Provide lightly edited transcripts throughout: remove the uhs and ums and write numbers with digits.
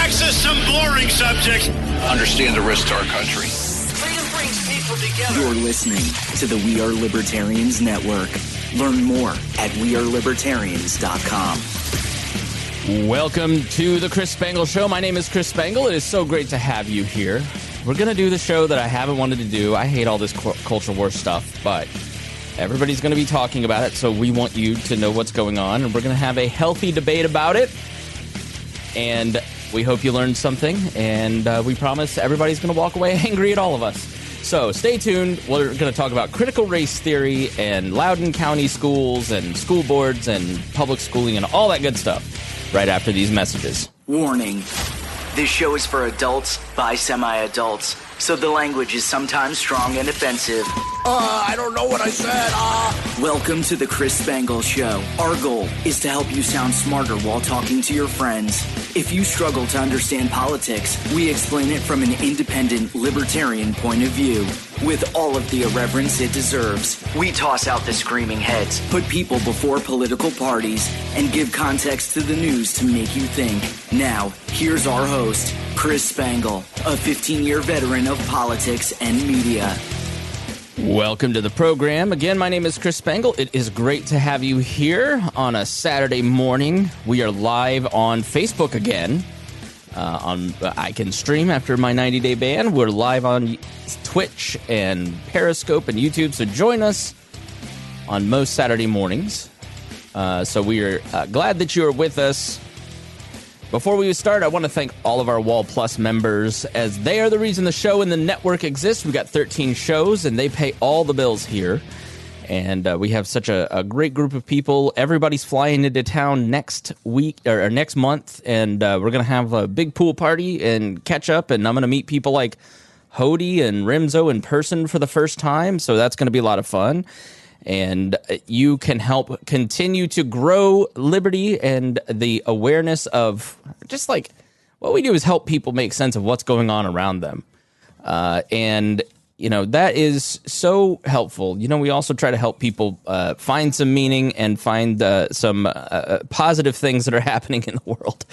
access some boring subjects. Understand the risk to our country. Freedom brings people together. You're listening to the We Are Libertarians Network. Learn more at wearelibertarians.com. Welcome to the Chris Spangle Show. My name is Chris Spangle. It is so great to have you here. We're going to do the show that I haven't wanted to do. I hate all this culture war stuff, but everybody's going to be talking about it, so we want you to know what's going on, and we're going to have a healthy debate about it. And we hope you learned something, and we promise everybody's going to walk away angry at all of us. So stay tuned. We're going to talk about critical race theory and Loudoun County schools and school boards and public schooling and all that good stuff right after these messages. Warning. This show is for adults by semi-adults, so the language is sometimes strong and offensive. I don't know what I said. Welcome to the Chris Spangle Show. Our goal is to help you sound smarter while talking to your friends. If you struggle to understand politics, we explain it from an independent, libertarian point of view. With all of the irreverence it deserves, we toss out the screaming heads, put people before political parties, and give context to the news to make you think. Now, here's our host, Chris Spangle, a 15-year veteran of politics and media. Welcome to the program. Again, my name is Chris Spangle. It is great to have you here on a Saturday morning. We are live on Facebook again. I can stream after my 90-day ban. We're live on Twitch and Periscope and YouTube, so join us on most Saturday mornings. So we are glad that you are with us. Before we start, I want to thank all of our Wall Plus members, as they are the reason the show and the network exists. We've got 13 shows, and they pay all the bills here. And we have such a great group of people. Everybody's flying into town next week or next month, and we're going to have a big pool party and catch up, and I'm going to meet people like Hody and Remso in person for the first time, so that's going to be a lot of fun. And you can help continue to grow liberty and the awareness of just like what we do is help people make sense of what's going on around them. And, you know, that is so helpful. You know, we also try to help people find some meaning and find some positive things that are happening in the world.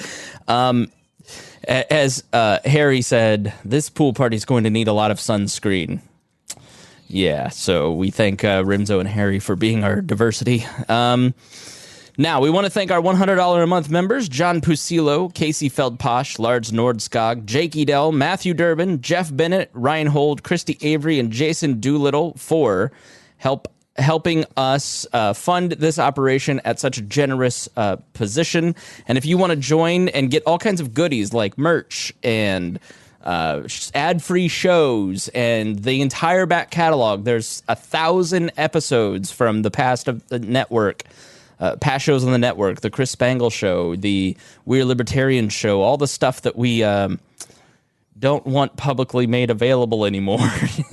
As Harry said, this pool party is going to need a lot of sunscreen. Yeah, so we thank Remso and Harry for being our diversity. Now, we want to thank our $100 a month members, John Pusilo, Casey Feldposh, Lars Nordskog, Jake Edel, Matthew Durbin, Jeff Bennett, Rhinehold, Christy Avery, and Jason Doolittle for helping us fund this operation at such a generous position. And if you want to join and get all kinds of goodies like merch and ad-free shows and the entire back catalog. There's 1,000 episodes from the past of the network, past shows on the network, the Chris Spangle Show, the We're Libertarian Show, all the stuff that we don't want publicly made available anymore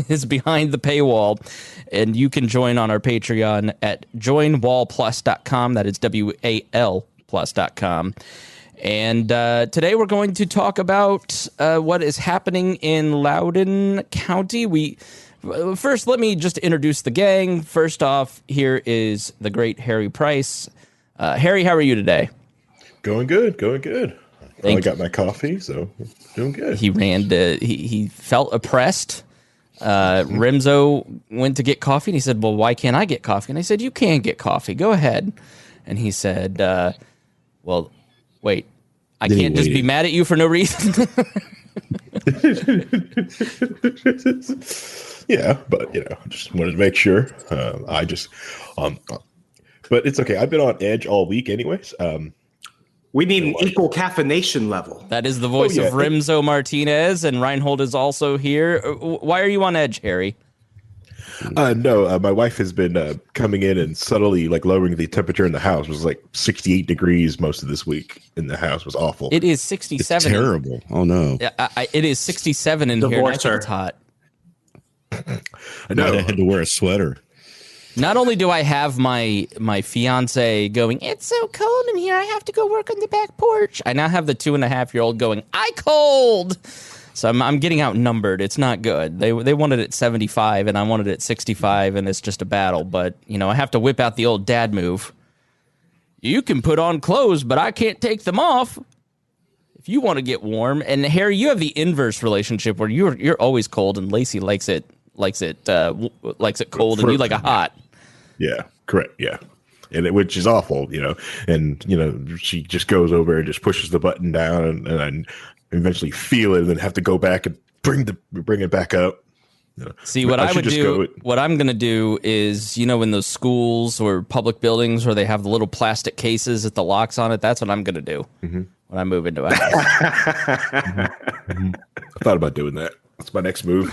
is behind the paywall. And you can join on our Patreon at joinwallplus.com. That is WAL+.com. And today we're going to talk about what is happening in Loudoun County. First, let me just introduce the gang. First off, here is the great Harry Price. Harry, how are you today? Going good. I got my coffee, so doing good. He felt oppressed. Remso went to get coffee, and he said, well, why can't I get coffee? And I said, you can get coffee. Go ahead. And he said, well, wait, I can't just be mad at you for no reason. Yeah, but I just wanted to make sure. But it's okay. I've been on edge all week, anyways. We need an equal caffeination level. That is the voice of Remso Martinez, and Rhinehold is also here. Why are you on edge, Harry? No, my wife has been coming in and subtly lowering the temperature in the house. It was 68 degrees most of this week in the house. It was awful. It is 67. It's terrible. Oh no. It is 67 in here. I think it's hot. I know. I had to wear a sweater. Not only do I have my fiance going, it's so cold in here, I have to go work on the back porch. I now have the 2.5-year-old going, I cold. So I'm getting outnumbered. It's not good. They wanted it 75, and I wanted it 65, and it's just a battle. But, I have to whip out the old dad move. You can put on clothes, but I can't take them off. if you want to get warm, and Harry, you have the inverse relationship where you're always cold, and Lacey likes it cold, and you like it hot. Yeah, correct. Yeah, which is awful, And she just goes over and just pushes the button down, and I eventually feel it, and then have to go back and bring it back up. See, what I would do, what I'm going to do is, in those schools or public buildings where they have the little plastic cases with the locks on it, that's what I'm going to do when I move into a house. I thought about doing that. That's my next move.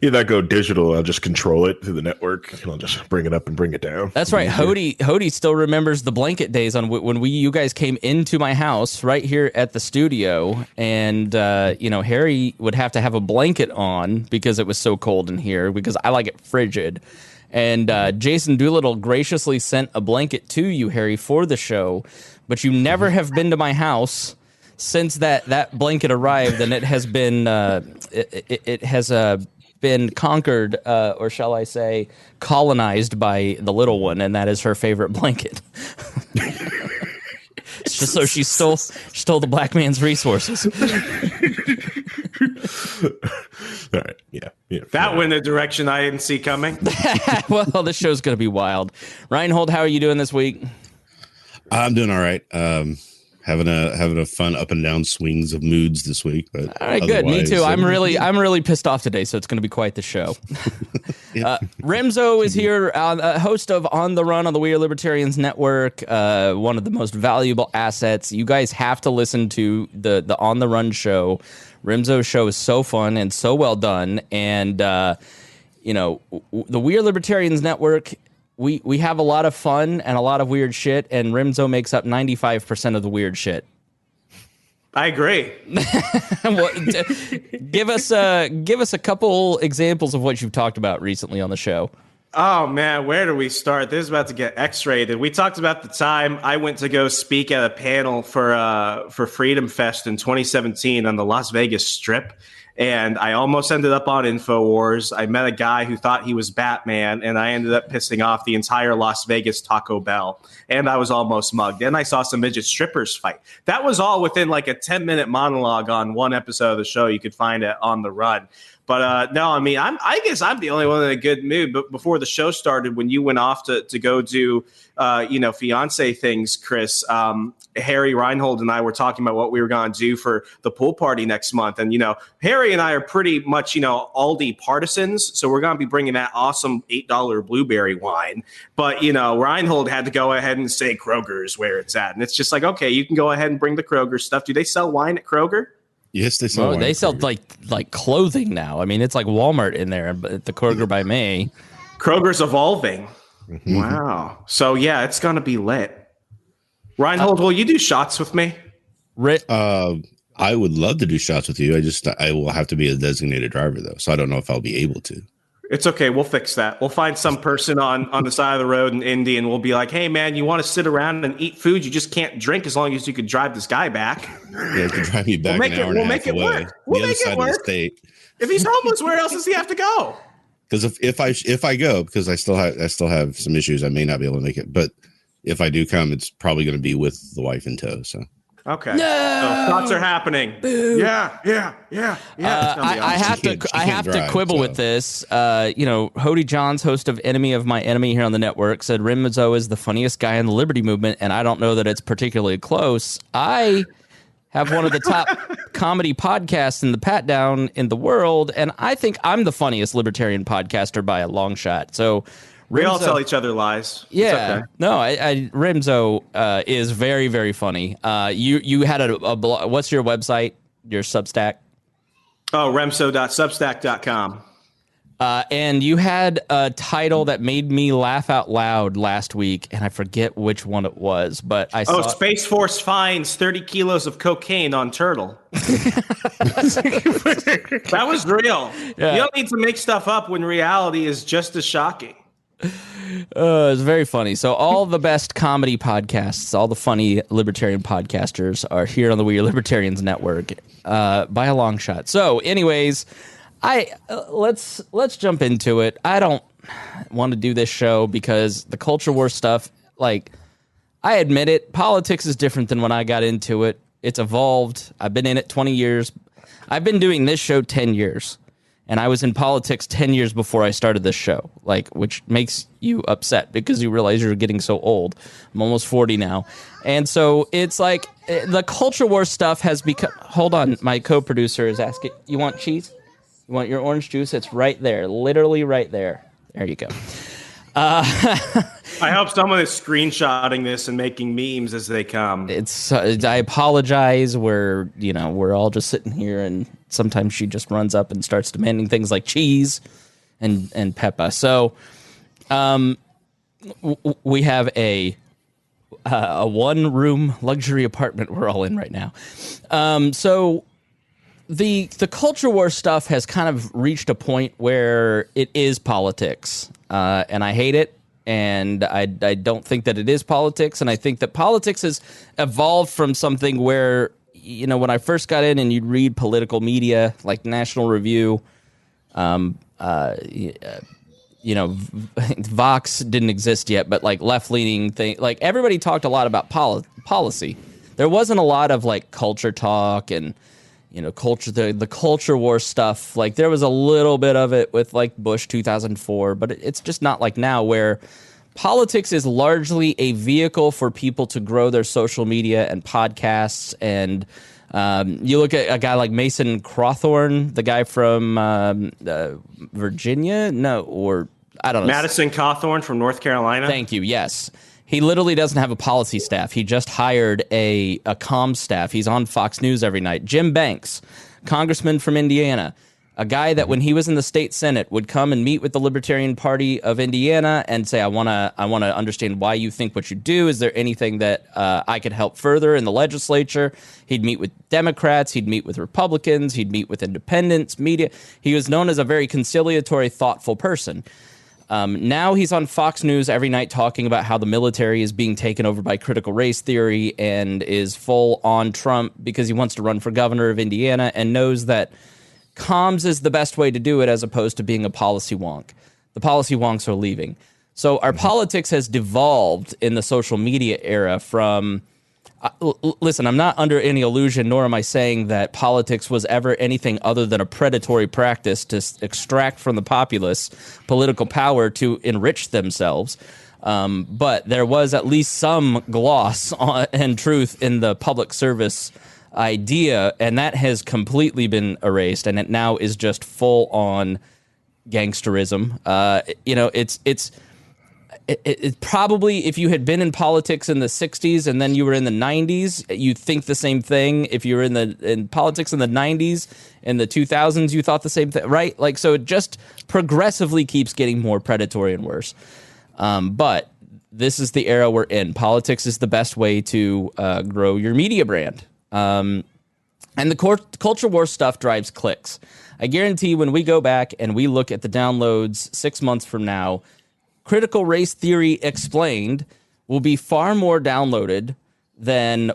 Either I go digital, I'll just control it through the network, and I'll just bring it up and bring it down. That's right. Hody still remembers the blanket days on when you guys came into my house right here at the studio, and Harry would have to have a blanket on because it was so cold in here because I like it frigid. And Jason Doolittle graciously sent a blanket to you, Harry, for the show, but you never have been to my house since that blanket arrived, and it has been been conquered, or shall I say, colonized by the little one, and that is her favorite blanket. So she stole the black man's resources. All right, yeah. That went a direction I didn't see coming. Well, this show's going to be wild. Rhinehold, how are you doing this week? I'm doing all right. Having a fun up and down swings of moods this week. But all right, good. Me too. I'm really pissed off today, so it's going to be quite the show. Remso is here, host of On the Run on the We Are Libertarians Network, one of the most valuable assets. You guys have to listen to the On the Run show. Remso's show is so fun and so well done, and the We Are Libertarians Network. We have a lot of fun and a lot of weird shit, and Remso makes up 95% of the weird shit. I agree. Give us a couple examples of what you've talked about recently on the show. Oh man, where do we start? This is about to get X-rated. We talked about the time I went to go speak at a panel for Freedom Fest in 2017 on the Las Vegas Strip. And I almost ended up on InfoWars. I met a guy who thought he was Batman, and I ended up pissing off the entire Las Vegas Taco Bell. And I was almost mugged. Then I saw some midget strippers fight. That was all within like a 10-minute monologue on one episode of the show. You could find it on the run. But no, I mean, I guess I'm the only one in a good mood. But before the show started, when you went off to go do, fiance things, Chris, Harry, Rhinehold, and I were talking about what we were going to do for the pool party next month. And, Harry and I are pretty much, Aldi partisans. So we're going to be bringing that awesome $8 blueberry wine. But, Rhinehold had to go ahead and say Kroger is where it's at. And it's just like, okay, you can go ahead and bring the Kroger stuff. Do they sell wine at Kroger? Yes, they sell. They sell like clothing now. I mean, it's like Walmart in there, but the Kroger by May. Kroger's evolving. Mm-hmm. Wow. So yeah, it's gonna be lit. Rhinehold, will you do shots with me? I would love to do shots with you. I will have to be a designated driver though, so I don't know if I'll be able to. It's okay. We'll fix that. We'll find some person on the side of the road in Indy, and we'll be like, hey, man, you want to sit around and eat food? You just can't drink as long as you could drive this guy back. Yeah, you can drive me back an hour and a half away. We'll make it work. If he's homeless, where else does he have to go? Because if I go, because I still have some issues, I may not be able to make it. But if I do come, it's probably going to be with the wife in tow. So. Okay. No! So thoughts are happening. Boo. Yeah. I have to quibble with this. Hody Johns, host of Enemy of My Enemy here on the network, said Remso is the funniest guy in the Liberty Movement, and I don't know that it's particularly close. I have one of the top comedy podcasts in the Pat Down in the world, and I think I'm the funniest libertarian podcaster by a long shot. So. We all tell each other lies. Yeah. Okay. No, Remso is very, very funny. You had a blog. What's your website? Your Substack? Oh, remso.substack.com. And you had a title that made me laugh out loud last week, and I forget which one it was, but I saw... Space Force finds 30 kilos of cocaine on turtle. That was real. Yeah. You don't need to make stuff up when reality is just as shocking. It's very funny. So all the best comedy podcasts, all the funny libertarian podcasters are here on the We Are Libertarians Network by a long shot. So anyways, let's jump into it. I don't want to do this show because the culture war stuff, like, I admit it, politics is different than when I got into it. It's evolved. I've been in it 20 years. I've been doing this show 10 years. And I was in politics 10 years before I started this show, which makes you upset because you realize you're getting so old. I'm almost 40 now. And so it's like the culture war stuff has become... Hold on. My co-producer is asking, you want cheese? You want your orange juice? It's right there. Literally right there. There you go. I hope someone is screenshotting this and making memes as they come. I apologize. We're all just sitting here, and sometimes she just runs up and starts demanding things like cheese and pepper. So, we have a one-room luxury apartment we're all in right now. So the culture war stuff has kind of reached a point where it is politics, and I hate it. And I don't think that it is politics. And I think that politics has evolved from something where, when I first got in and you'd read political media like National Review, Vox didn't exist yet, but like left-leaning thing, like everybody talked a lot about policy. There wasn't a lot of like culture talk and, the culture war stuff. Like there was a little bit of it with like Bush 2004, but it's just not like now where politics is largely a vehicle for people to grow their social media and podcasts. And you look at a guy like Mason Cawthorn, the guy from Virginia, I don't know. Madison Cawthorn from North Carolina. Thank you. Yes. He literally doesn't have a policy staff. He just hired a comms staff. He's on Fox News every night. Jim Banks, congressman from Indiana, a guy that when he was in the state Senate would come and meet with the Libertarian Party of Indiana and say, I want to understand why you think what you do. Is there anything that I could help further in the legislature? He'd meet with Democrats. He'd meet with Republicans. He'd meet with independents, media. He was known as a very conciliatory, thoughtful person. Now he's on Fox News every night talking about how the military is being taken over by critical race theory and is full on Trump because he wants to run for governor of Indiana and knows that comms is the best way to do it as opposed to being a policy wonk. The policy wonks are leaving. So our politics has devolved in the social media era from... listen, I'm not under any illusion, nor am I saying that politics was ever anything other than a predatory practice to extract from the populace political power to enrich themselves. But there was at least some gloss and truth in the public service idea, and that has completely been erased, and it now is just full on gangsterism. It probably, if you had been in politics in the 60s and then you were in the 90s, you'd think the same thing. If you were in politics in the 90s, in the 2000s, you thought the same thing, right? Like, so it just progressively keeps getting more predatory and worse. But this is the era we're in. Politics is the best way to grow your media brand. And the culture war stuff drives clicks. I guarantee when we go back and we look at the downloads 6 months from now, Critical Race Theory Explained will be far more downloaded than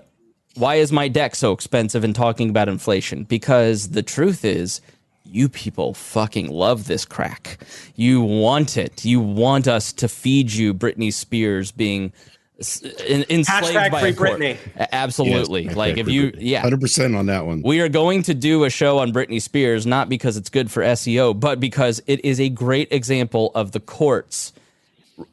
why is my deck so expensive and talking about inflation? Because the truth is, you people fucking love this crack. You want it. You want us to feed you Britney Spears being enslaved by a court. Britney. Absolutely. Yes, like if you, 100% on that one. We are going to do a show on Britney Spears, not because it's good for SEO, but because it is a great example of the courts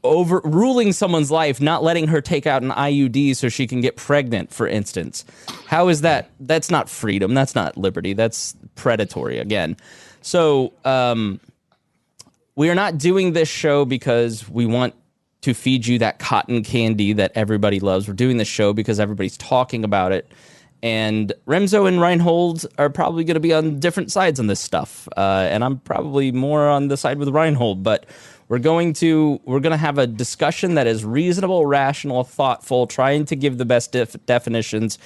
overruling someone's life, not letting her take out an IUD so she can get pregnant, for instance. How is that? That's not freedom. That's not liberty. That's predatory again. So we are not doing this show because we want to feed you that cotton candy that everybody loves. We're doing this show because everybody's talking about it. And Remso and Rhinehold are probably going to be on different sides on this stuff. And I'm probably more on the side with Rhinehold, but we're going to have a discussion that is reasonable, rational, thoughtful, trying to give the best definitions.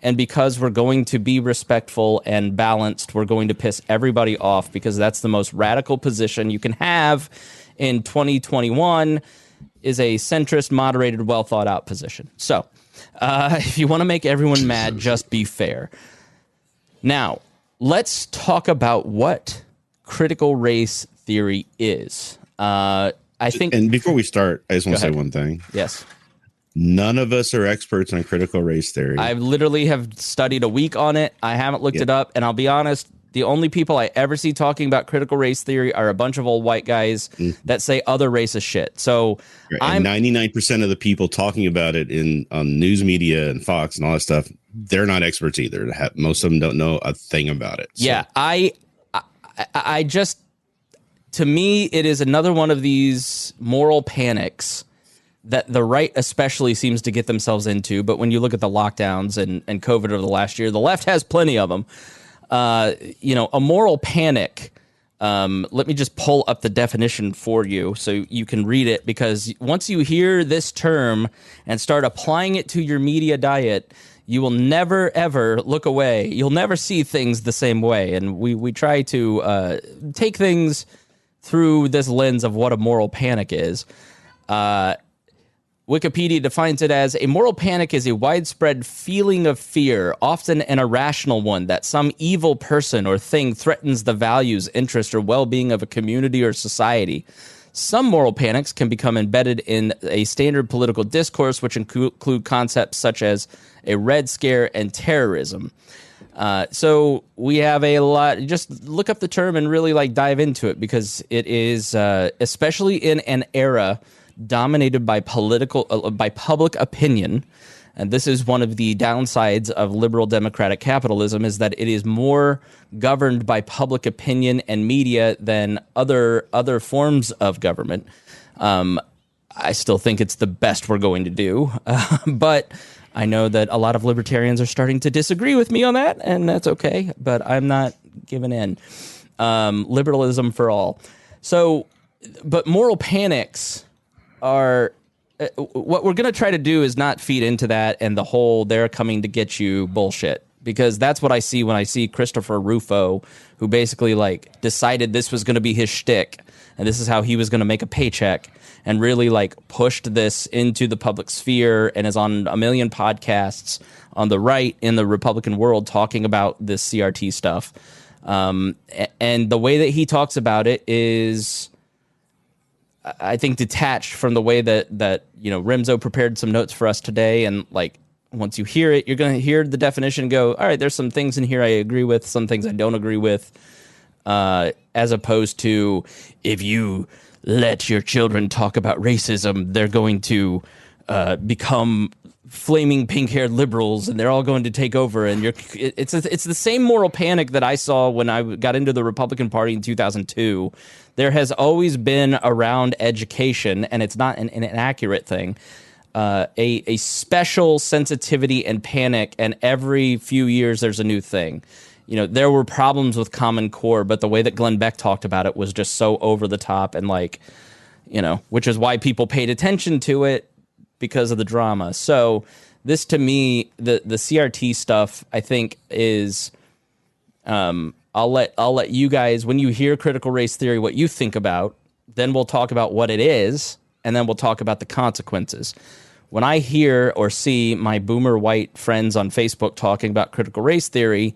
And because we're going to be respectful and balanced, we're going to piss everybody off because that's the most radical position you can have in 2021 is a centrist, moderated, well thought out position. So if you want to make everyone mad, just be fair. Now, let's talk about what critical race theory is. I think. And before we start, I just want to say one thing. Yes. None of us are experts on critical race theory. I literally have studied a week on it. I haven't looked it up, and I'll be honest, the only people I ever see talking about critical race theory are a bunch of old white guys that say other racist shit. So and 99% of the people talking about it on news media and Fox and all that stuff, they're not experts either. Most of them don't know a thing about it. So. Yeah, I just, to me, it is another one of these moral panics that the right especially seems to get themselves into. But when you look at the lockdowns and COVID over the last year, the left has plenty of them. A moral panic. Let me just pull up the definition for you so you can read it, because once you hear this term and start applying it to your media diet, you will never, ever look away. You'll never see things the same way. And we try to take things through this lens of what a moral panic is. Wikipedia defines it as a moral panic is a widespread feeling of fear, often an irrational one, that some evil person or thing threatens the values, interests, or well-being of a community or society. Some moral panics can become embedded in a standard political discourse, which include concepts such as a Red Scare and terrorism. So we have a lot. Just look up the term and really dive into it, because it is, especially in an era dominated by public opinion, and this is one of the downsides of liberal democratic capitalism, is that it is more governed by public opinion and media than other forms of government. I still think it's the best we're going to do, but I know that a lot of libertarians are starting to disagree with me on that, and that's okay, but I'm not giving in. Liberalism for all. So, but moral panics are what we're going to try to do is not feed into that and the whole they're coming to get you bullshit, because that's what I see when I see Christopher Rufo, who basically decided this was going to be his shtick and this is how he was going to make a paycheck, and really pushed this into the public sphere and is on a million podcasts on the right in the Republican world talking about this CRT stuff. And the way that he talks about it is, I think, detached from the way that Remso prepared some notes for us today. And once you hear it, you're going to hear the definition and go, all right, there's some things in here I agree with, some things I don't agree with, as opposed to, if you let your children talk about racism, they're going to become flaming pink-haired liberals and they're all going to take over. And it's the same moral panic that I saw when I got into the Republican Party in 2002. There has always been around education, and it's not an inaccurate thing, a special sensitivity and panic, and every few years there's a new thing. There were problems with Common Core, but the way that Glenn Beck talked about it was just so over the top, and which is why people paid attention to it, because of the drama. So this, to me, the CRT stuff, I think is, I'll let you guys, when you hear critical race theory, what you think about, then we'll talk about what it is, and then we'll talk about the consequences. When I hear or see my boomer white friends on Facebook talking about critical race theory,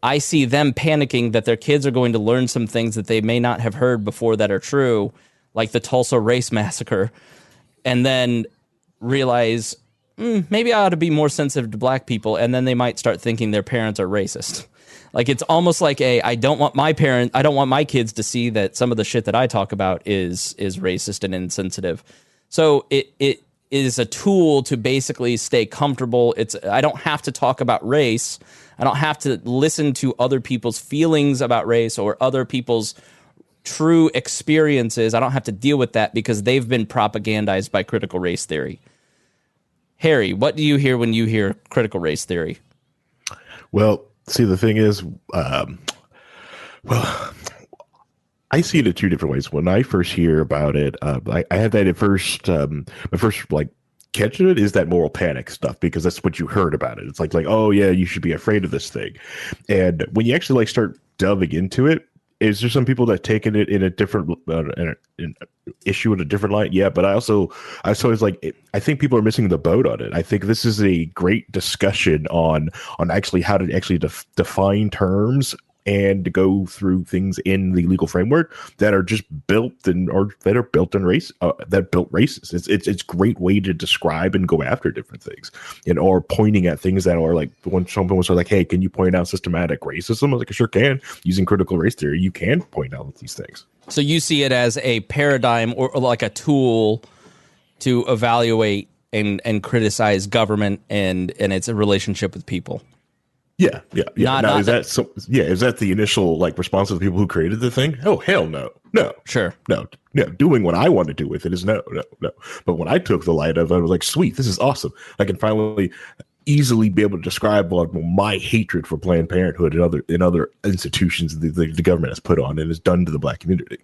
I see them panicking that their kids are going to learn some things that they may not have heard before that are true, like the Tulsa race massacre, and then realize, maybe I ought to be more sensitive to black people, and then they might start thinking their parents are racist. It's almost like I don't want my kids to see that some of the shit that I talk about is racist and insensitive. So it is a tool to basically stay comfortable. I don't have to talk about race. I don't have to listen to other people's feelings about race or other people's true experiences. I don't have to deal with that because they've been propagandized by critical race theory. Harry, what do you hear when you hear critical race theory? Well, see, the thing is, I see it in two different ways. When I first hear about it, I had that at first. My first catch of it is that moral panic stuff, because that's what you heard about it. It's like, oh yeah, you should be afraid of this thing. And when you actually start delving into it, is there some people that taken it in a different issue in a different light? Yeah, but I was like, I think people are missing the boat on it. I think this is a great discussion on actually how to actually define terms and to go through things in the legal framework that are just built race that built races. It's a great way to describe and go after different things, or pointing at things that are like when someone was like, hey, can you point out systematic racism? I was like, I sure can. Using critical race theory, you can point out these things. So you see it as a paradigm or like a tool to evaluate and criticize government and its relationship with people. Yeah. Is that the initial like response of the people who created the thing? Oh, hell no. Sure. No. Doing what I want to do with it is no. But when I took the light of it, I was like, sweet, this is awesome. I can finally easily be able to describe my hatred for Planned Parenthood and other institutions the government has put on and has done to the black community.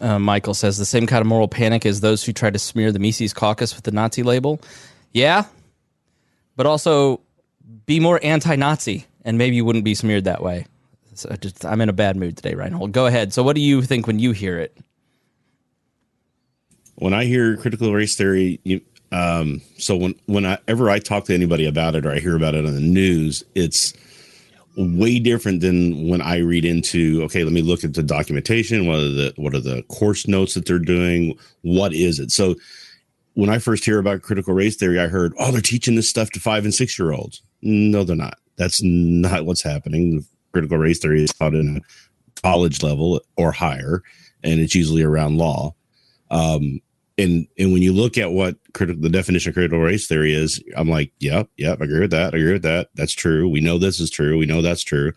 Michael says the same kind of moral panic as those who tried to smear the Mises Caucus with the Nazi label. Yeah, but also be more anti-Nazi, and maybe you wouldn't be smeared that way. So I'm in a bad mood today, Rhinehold. Go ahead. So what do you think when you hear it? When I hear critical race theory, whenever I talk to anybody about it or I hear about it on the news, it's way different than when I read into, okay, let me look at the documentation. What are the course notes that they're doing? What is it? So when I first hear about critical race theory, I heard, oh, they're teaching this stuff to 5 and 6 year olds. No, they're not. That's not what's happening. Critical race theory is taught in a college level or higher, and it's usually around law. And when you look at what the definition of critical race theory is, I'm like, yep, I agree with that. That's true. We know this is true. We know that's true.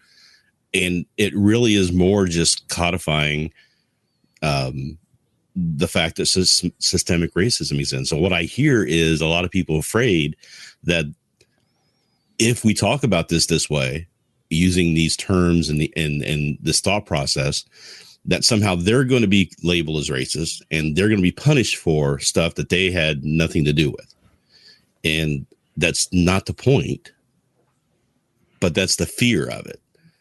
And it really is more just codifying the fact that systemic racism is in. So what I hear is a lot of people afraid that if we talk about this way, using these terms and this thought process, that somehow they're going to be labeled as racist and they're going to be punished for stuff that they had nothing to do with. And that's not the point, but that's the fear of it.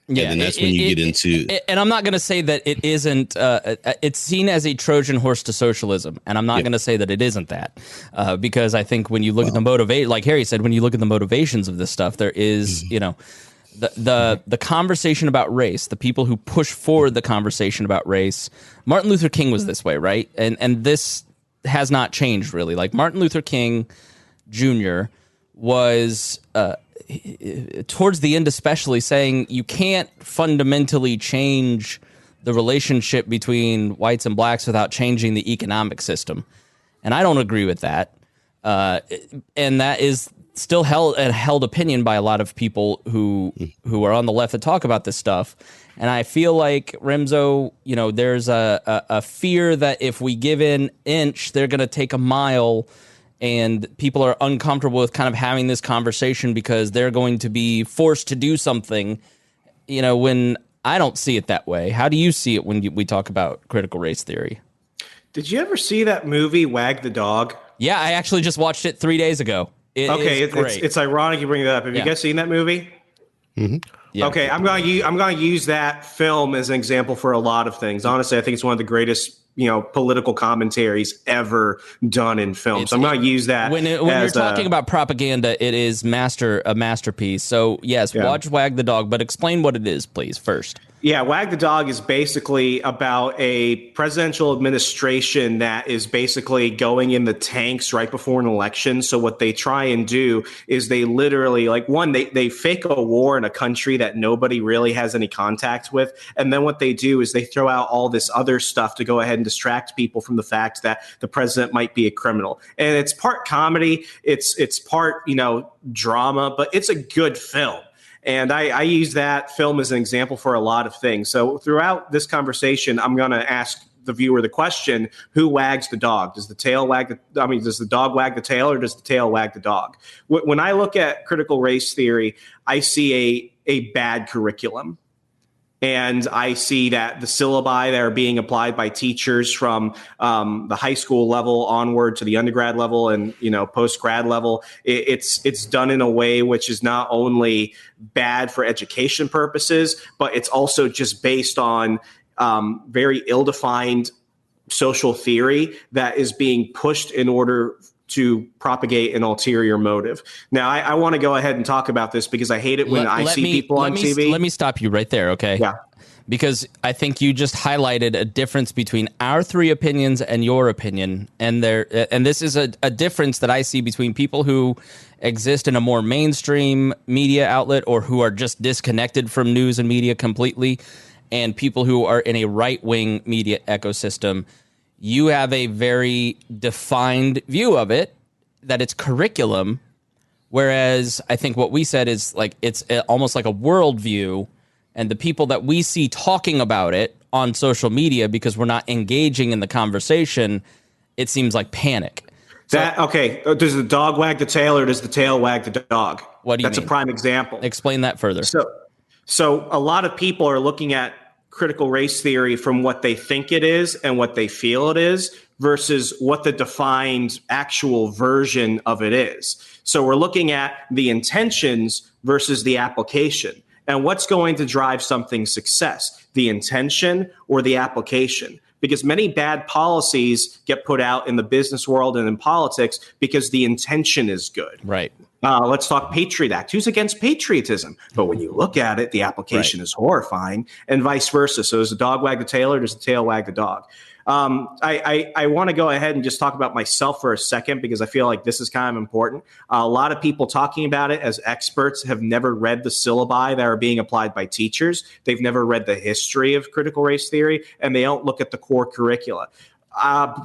Yeah, and that's when you get into... And I'm not going to say that it isn't... it's seen as a Trojan horse to socialism, and I'm not going to say that it isn't that. Because I think when you look at the motivation, like Harry said, when you look at the motivations of this stuff, there is, the conversation about race, the people who push forward the conversation about race. Martin Luther King was this way, right? And this has not changed, really. Like, Martin Luther King Jr. was... towards the end especially, saying you can't fundamentally change the relationship between whites and blacks without changing the economic system. And I don't agree with that. And that is still held opinion by a lot of people who are on the left that talk about this stuff. And I feel like, Remso, there's a fear that if we give an inch, they're going to take a mile. And people are uncomfortable with kind of having this conversation because they're going to be forced to do something, when I don't see it that way. How do you see it when we talk about critical race theory? Did you ever see that movie, Wag the Dog? Yeah, I actually just watched it 3 days ago. It's ironic you bring that up. Have you guys seen that movie? Mm-hmm. Yeah. Okay, I'm going to use that film as an example for a lot of things. Honestly, I think it's one of the greatest political commentaries ever done in film. So I'm going to use that. When you're talking about propaganda, it is a masterpiece. So yes, watch Wag the Dog, but explain what it is, please, first. Yeah, Wag the Dog is basically about a presidential administration that is basically going in the tanks right before an election. So what they try and do is they literally, they fake a war in a country that nobody really has any contact with. And then what they do is they throw out all this other stuff to go ahead and distract people from the fact that the president might be a criminal. And it's part comedy, it's part, drama, but it's a good film. And I use that film as an example for a lot of things. So throughout this conversation, I'm going to ask the viewer the question, who wags the dog? Does the dog wag the tail, or does the tail wag the dog? When I look at critical race theory, I see a bad curriculum. And I see that the syllabi that are being applied by teachers from the high school level onward to the undergrad level and post-grad level, it's done in a way which is not only bad for education purposes, but it's also just based on very ill-defined social theory that is being pushed in order to propagate an ulterior motive. Now, I want to go ahead and talk about this because I hate it when I see people on TV. Let me stop you right there, okay? Yeah. Because I think you just highlighted a difference between our three opinions and your opinion, and this is a difference that I see between people who exist in a more mainstream media outlet or who are just disconnected from news and media completely, and people who are in a right-wing media ecosystem. You have a very defined view of it, that it's curriculum, whereas I think what we said is like it's almost like a worldview. And the people that we see talking about it on social media, because we're not engaging in the conversation, it seems like panic. Okay, does the dog wag the tail or does the tail wag the dog? What do you mean? That's a prime example. Explain that further. So a lot of people are looking at critical race theory from what they think it is and what they feel it is versus what the defined actual version of it is. So we're looking at the intentions versus the application. And what's going to drive something's success, the intention or the application? Because many bad policies get put out in the business world and in politics because the intention is good. Right. Let's talk Patriot Act. Who's against patriotism? But when you look at it, the application is horrifying, and vice versa. So does the dog wag the tail or does the tail wag the dog? I want to go ahead and just talk about myself for a second because I feel like this is kind of important. A lot of people talking about it as experts have never read the syllabi that are being applied by teachers. They've never read the history of critical race theory, and they don't look at the core curricula.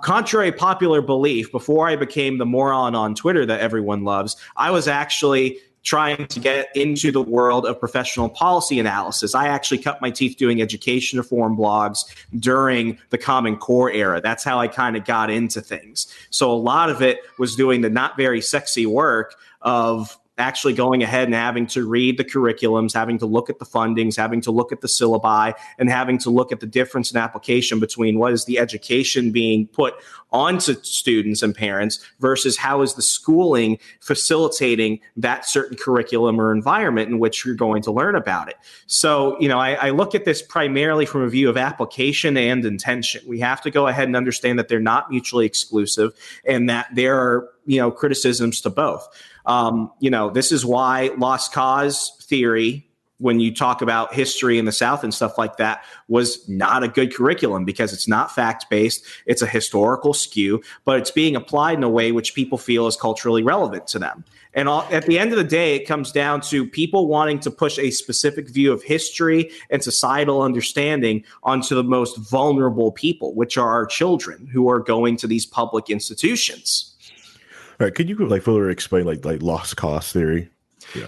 Contrary to popular belief, before I became the moron on Twitter that everyone loves, I was actually trying to get into the world of professional policy analysis. I actually cut my teeth doing education reform blogs during the Common Core era. That's how I kind of got into things. So a lot of it was doing the not very sexy work of actually going ahead and having to read the curriculums, having to look at the fundings, having to look at the syllabi, and having to look at the difference in application between what is the education being put onto students and parents versus how is the schooling facilitating that certain curriculum or environment in which you're going to learn about it. So, I look at this primarily from a view of application and intention. We have to go ahead and understand that they're not mutually exclusive and that there are, criticisms to both. This is why lost cause theory, when you talk about history in the South and stuff like that, was not a good curriculum because it's not fact-based. It's a historical skew, but it's being applied in a way which people feel is culturally relevant to them. And at the end of the day, it comes down to people wanting to push a specific view of history and societal understanding onto the most vulnerable people, which are our children who are going to these public institutions. All right, could you further explain like lost cause theory?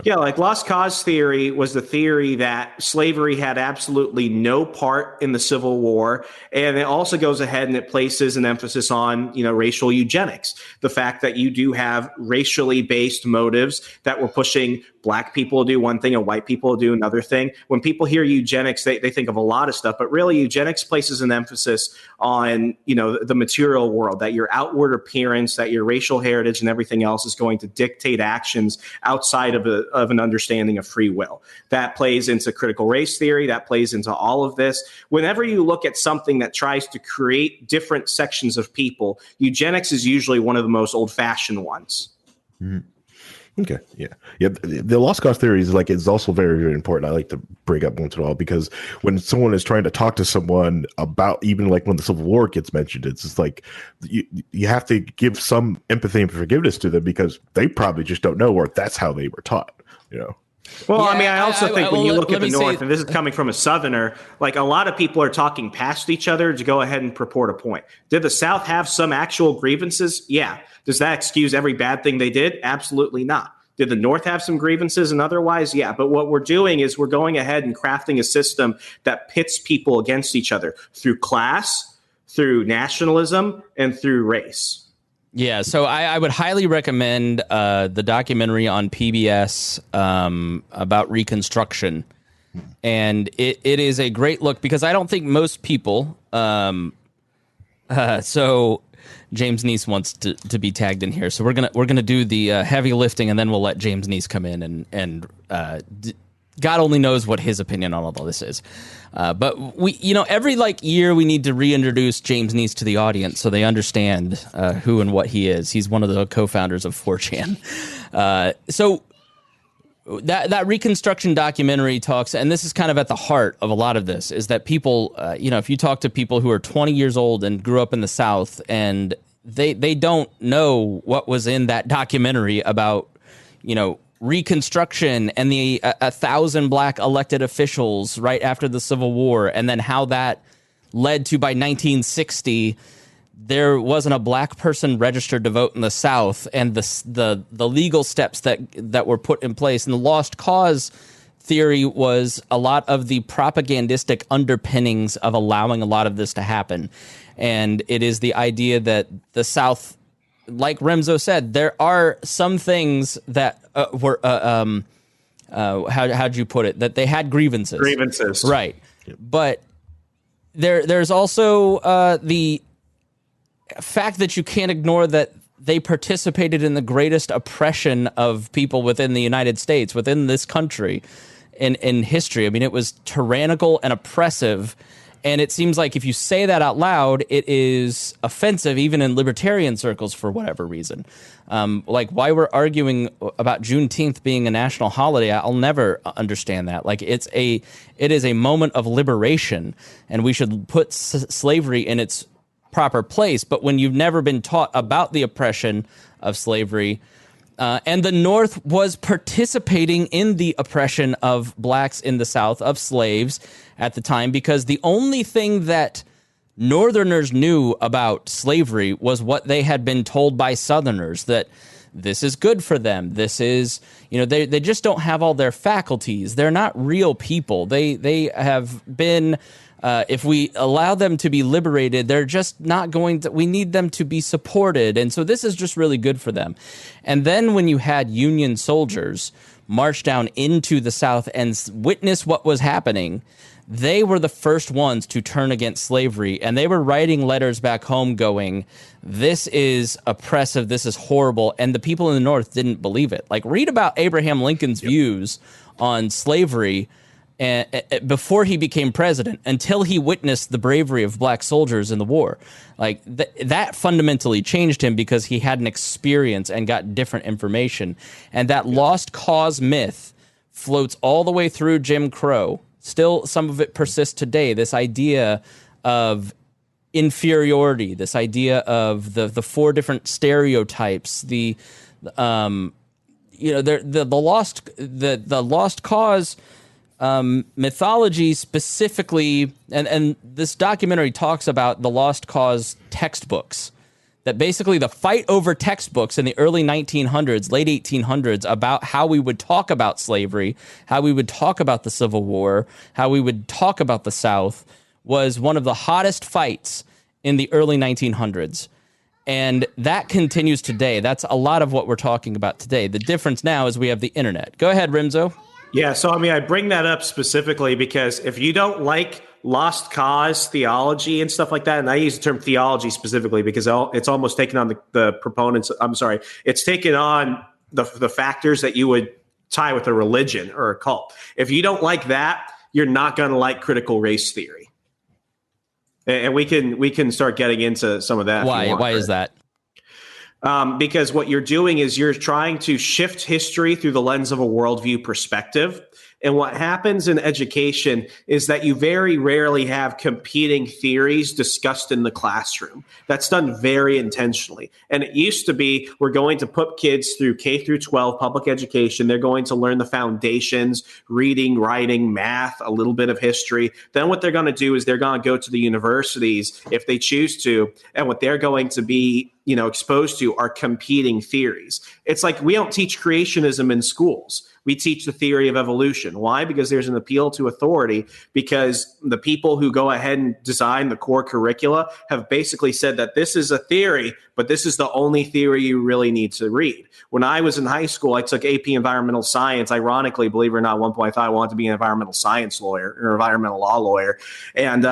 Yeah, like lost cause theory was the theory that slavery had absolutely no part in the Civil War. And it also goes ahead and it places an emphasis on, racial eugenics, the fact that you do have racially based motives that were pushing black people to do one thing and white people to do another thing. When people hear eugenics, they think of a lot of stuff, but really eugenics places an emphasis on, the material world, that your outward appearance, that your racial heritage and everything else is going to dictate actions outside of an understanding of free will. That plays into critical race theory. That plays into all of this. Whenever you look at something that tries to create different sections of people, eugenics is usually one of the most old-fashioned ones. Mm-hmm. Okay. Yeah. The lost cause theory is it's also very, very important. I like to bring up once in a while because when someone is trying to talk to someone about even when the Civil War gets mentioned, it's just you have to give some empathy and forgiveness to them because they probably just don't know, or that's how they were taught, Well, I also think when you look at the North, and this is coming from a Southerner, a lot of people are talking past each other to go ahead and purport a point. Did the South have some actual grievances? Yeah. Does that excuse every bad thing they did? Absolutely not. Did the North have some grievances and otherwise? Yeah. But what we're doing is we're going ahead and crafting a system that pits people against each other through class, through nationalism, and through race. Yeah, so I would highly recommend the documentary on PBS about Reconstruction. And it is a great look because I don't think most people so James Neese wants to be tagged in here. So we're gonna do the heavy lifting and then we'll let James Neese come in and God only knows what his opinion on all this is. But we, every year we need to reintroduce James Neese to the audience so they understand who and what he is. He's one of the co-founders of 4chan. So that Reconstruction documentary talks, and this is kind of at the heart of a lot of this, is that people, if you talk to people who are 20 years old and grew up in the South, and they don't know what was in that documentary about, Reconstruction and the 1,000 black elected officials right after the Civil War, and then how that led to, by 1960, there wasn't a black person registered to vote in the South, and the legal steps that were put in place. And the lost cause theory was a lot of the propagandistic underpinnings of allowing a lot of this to happen. And it is the idea that the South, like Remso said, there are some things that were, how'd you put it? That they had grievances. Grievances. Right. But there's also the fact that you can't ignore that they participated in the greatest oppression of people within the United States, within this country, in history. I mean, it was tyrannical and oppressive. And it seems like if you say that out loud, it is offensive, even in libertarian circles, for whatever reason. Like why we're arguing about Juneteenth being a national holiday, I'll never understand that. Like it is a moment of liberation, and we should put slavery in its proper place. But when you've never been taught about the oppression of slavery, and the North was participating in the oppression of blacks in the South, of slaves at the time, because the only thing that Northerners knew about slavery was what they had been told by Southerners, that this is good for them. This is, they just don't have all their faculties. They're not real people. They have been, if we allow them to be liberated, they're just not going to, we need them to be supported. And so this is just really good for them. And then when you had Union soldiers march down into the South and witness what was happening, they were the first ones to turn against slavery, and they were writing letters back home going, this is oppressive, this is horrible, and the people in the North didn't believe it. Like, read about Abraham Lincoln's views on slavery before he became president, until he witnessed the bravery of black soldiers in the war. Like, that fundamentally changed him, because he had an experience and got different information. And that lost cause myth floats all the way through Jim Crow. Still, some of it persists today. This idea of inferiority, this idea of the four different stereotypes, the lost cause mythology specifically, and this documentary talks about the lost cause textbooks. That basically the fight over textbooks in the early 1900s, late 1800s, about how we would talk about slavery, how we would talk about the Civil War, how we would talk about the South, was one of the hottest fights in the early 1900s. And that continues today. That's a lot of what we're talking about today. The difference now is we have the internet. Go ahead, Remso. Yeah, so I bring that up specifically because if you don't like lost cause theology and stuff like that, and I use the term theology specifically because it's almost taken on the proponents. It's taken on the factors that you would tie with a religion or a cult. If you don't like that, you're not going to like critical race theory. And we can start getting into some of that. Why is that? Because what you're doing is you're trying to shift history through the lens of a worldview perspective. And what happens in education is that you very rarely have competing theories discussed in the classroom. That's done very intentionally. And it used to be, we're going to put kids through K through 12 public education. They're going to learn the foundations, reading, writing, math, a little bit of history. Then what they're going to do is they're going to go to the universities if they choose to. And what they're going to be exposed to are competing theories. It's like we don't teach creationism in schools. We teach the theory of evolution. Why? Because there's an appeal to authority, because the people who go ahead and design the core curricula have basically said that this is a theory, but this is the only theory you really need to read. When I was in high school, I took AP Environmental Science. Ironically, believe it or not, at one point I thought I wanted to be an environmental science lawyer or environmental law lawyer. And,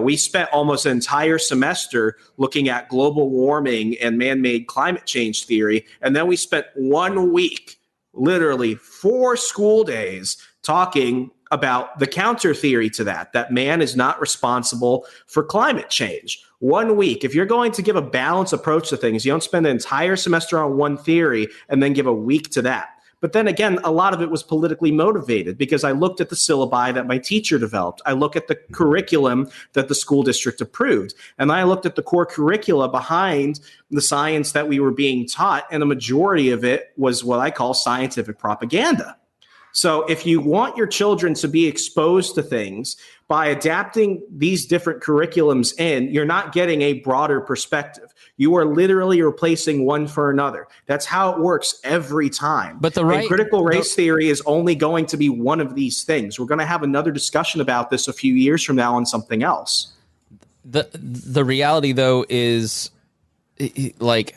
we spent almost an entire semester looking at global warming and man-made climate change theory. And then we spent 1 week, literally 4 school days, talking about the counter theory to that man is not responsible for climate change. 1 week, if you're going to give a balanced approach to things, you don't spend an entire semester on one theory and then give a week to that. But then again, a lot of it was politically motivated because I looked at the syllabi that my teacher developed. I look at the curriculum that the school district approved. And I looked at the core curricula behind the science that we were being taught. And the majority of it was what I call scientific propaganda. So if you want your children to be exposed to things by adapting these different curriculums in, you're not getting a broader perspective. You are literally replacing one for another. That's how it works every time. But critical race theory is only going to be one of these things. We're going to have another discussion about this a few years from now on something else. The reality, though, is like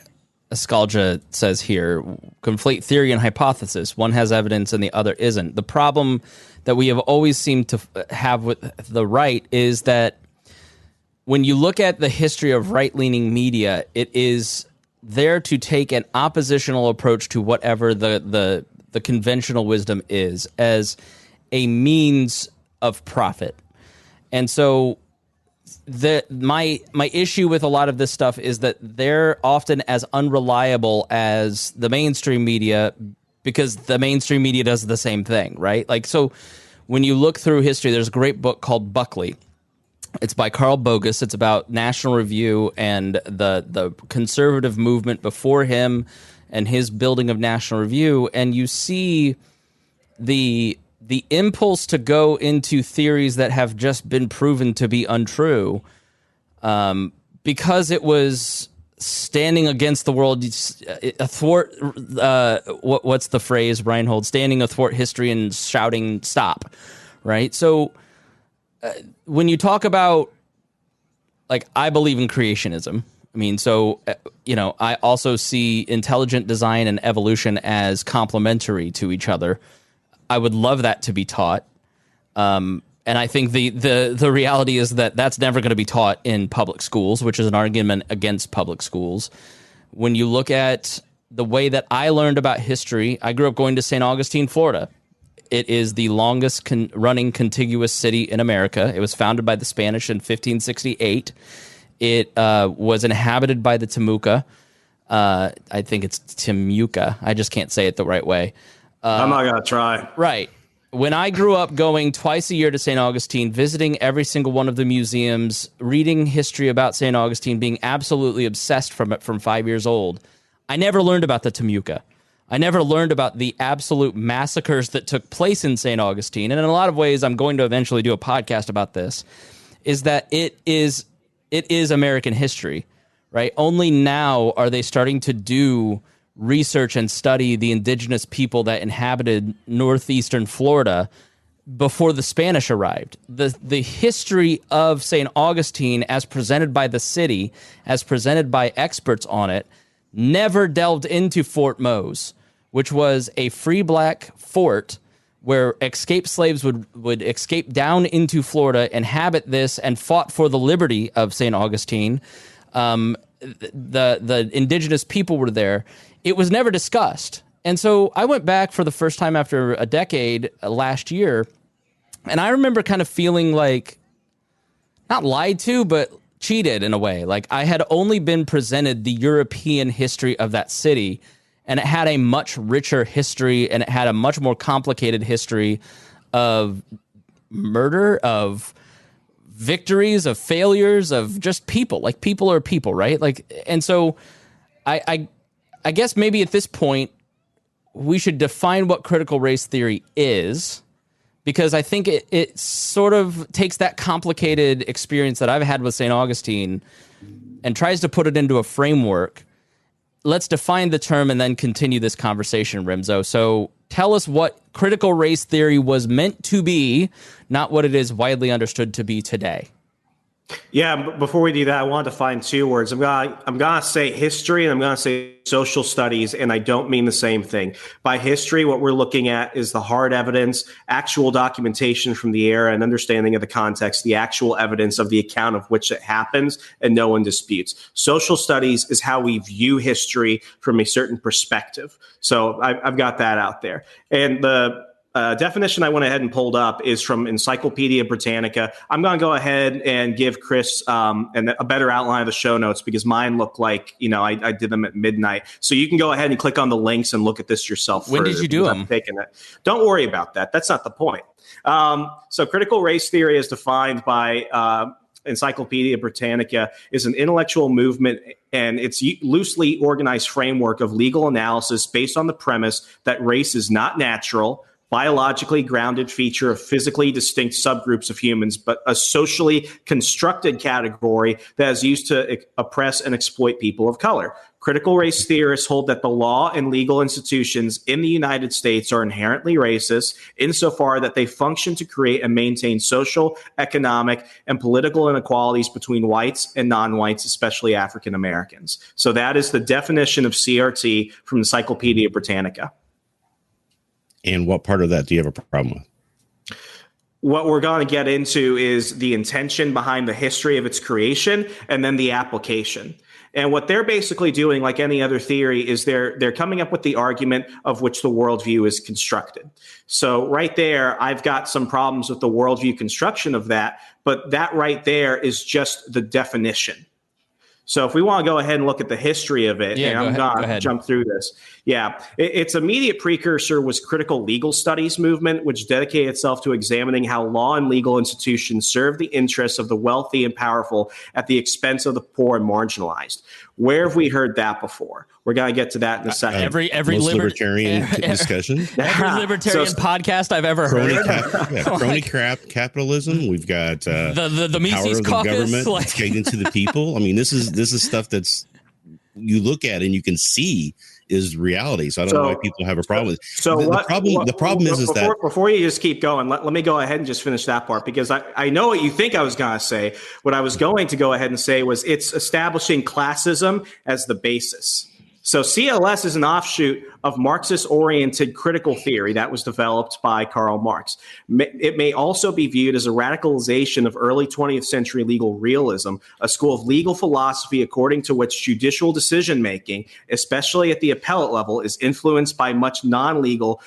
Ascalja says here, conflate theory and hypothesis. One has evidence and the other isn't. The problem that we have always seemed to have with the right is that when you look at the history of right-leaning media, it is there to take an oppositional approach to whatever the conventional wisdom is as a means of profit. And so my issue with a lot of this stuff is that they're often as unreliable as the mainstream media because the mainstream media does the same thing, right? Like, so when you look through history, there's a great book called Buckley. It's by Carl Bogus. It's about National Review and the conservative movement before him and his building of National Review. And you see the impulse to go into theories that have just been proven to be untrue because it was standing against the world, athwart, what's the phrase, Rhinehold? Standing athwart history and shouting, stop, right? So when you talk about, like, I believe in creationism. I mean, so, I also see intelligent design and evolution as complementary to each other. I would love that to be taught. And I think the reality is that that's never going to be taught in public schools, which is an argument against public schools. When you look at the way that I learned about history, I grew up going to St. Augustine, Florida. It is the longest running contiguous city in America. It was founded by the Spanish in 1568. It was inhabited by the Timucua. I think it's Timucua. I just can't say it the right way. I'm not going to try. Right. When I grew up going twice a year to St. Augustine, visiting every single one of the museums, reading history about St. Augustine, being absolutely obsessed from it from 5 years old, I never learned about the Timucua. I never learned about the absolute massacres that took place in St. Augustine. And in a lot of ways, I'm going to eventually do a podcast about this, is that it is American history, right? Only now are they starting to do research and study the indigenous people that inhabited northeastern Florida before the Spanish arrived. The history of St. Augustine, as presented by the city, as presented by experts on it, never delved into Fort Mose, which was a free black fort where escaped slaves would escape down into Florida, inhabit this, and fought for the liberty of St. Augustine. The indigenous people were there. It was never discussed. And so I went back for the first time after a decade last year, and I remember kind of feeling like, not lied to, but cheated in a way. Like I had only been presented the European history of that city, and it had a much richer history, and it had a much more complicated history of murder, of victories, of failures, of just people. Like people are people, right? Like, and so I guess maybe at this point we should define what critical race theory is, because I think it sort of takes that complicated experience that I've had with St. Augustine and tries to put it into a framework. Let's define the term and then continue this conversation, Remso. So tell us what critical race theory was meant to be, not what it is widely understood to be today. Yeah, but before we do that, I wanted to find two words. I'm gonna say history and I'm gonna say social studies, and I don't mean the same thing. By history, what we're looking at is the hard evidence, actual documentation from the era, and understanding of the context, the actual evidence of the account of which it happens, and no one disputes. Social studies is how we view history from a certain perspective. So I've got that out there. And definition I went ahead and pulled up is from Encyclopedia Britannica. I'm going to go ahead and give Chris a better outline of the show notes because mine looked like, I did them at midnight. So you can go ahead and click on the links and look at this yourself. When did you do them? Don't worry about that. That's not the point. So critical race theory is defined by Encyclopedia Britannica is an intellectual movement, and it's loosely organized framework of legal analysis based on the premise that race is not natural, biologically grounded feature of physically distinct subgroups of humans, but a socially constructed category that is used to oppress and exploit people of color. Critical race theorists hold that the law and legal institutions in the United States are inherently racist insofar that they function to create and maintain social, economic, and political inequalities between whites and non-whites, especially African Americans. So that is the definition of CRT from Encyclopedia Britannica. And what part of that do you have a problem with? What we're going to get into is the intention behind the history of its creation and then the application. And what they're basically doing, like any other theory, is they're coming up with the argument of which the worldview is constructed. So right there, I've got some problems with the worldview construction of that, but that right there is just the definition. So if we want to go ahead and look at the history of it, and I'm going to jump through this. Yeah, its immediate precursor was critical legal studies movement, which dedicated itself to examining how law and legal institutions serve the interests of the wealthy and powerful at the expense of the poor and marginalized. Where have we heard that before? We're going to get to that in a second. Every libertarian discussion. Every libertarian podcast I've ever heard. Crony capitalism. We've got the Mises power of the government taken to the people. I mean, this is stuff that's you look at and you can see is reality. So I don't know why people have a problem with it. So the problem is that before you just keep going, let me go ahead and just finish that part, because I know what you think I was going to say. What I was going to go ahead and say was it's establishing classism as the basis. So CLS is an offshoot of Marxist-oriented critical theory that was developed by Karl Marx. It may also be viewed as a radicalization of early 20th century legal realism, a school of legal philosophy according to which judicial decision-making, especially at the appellate level, is influenced by much non-legal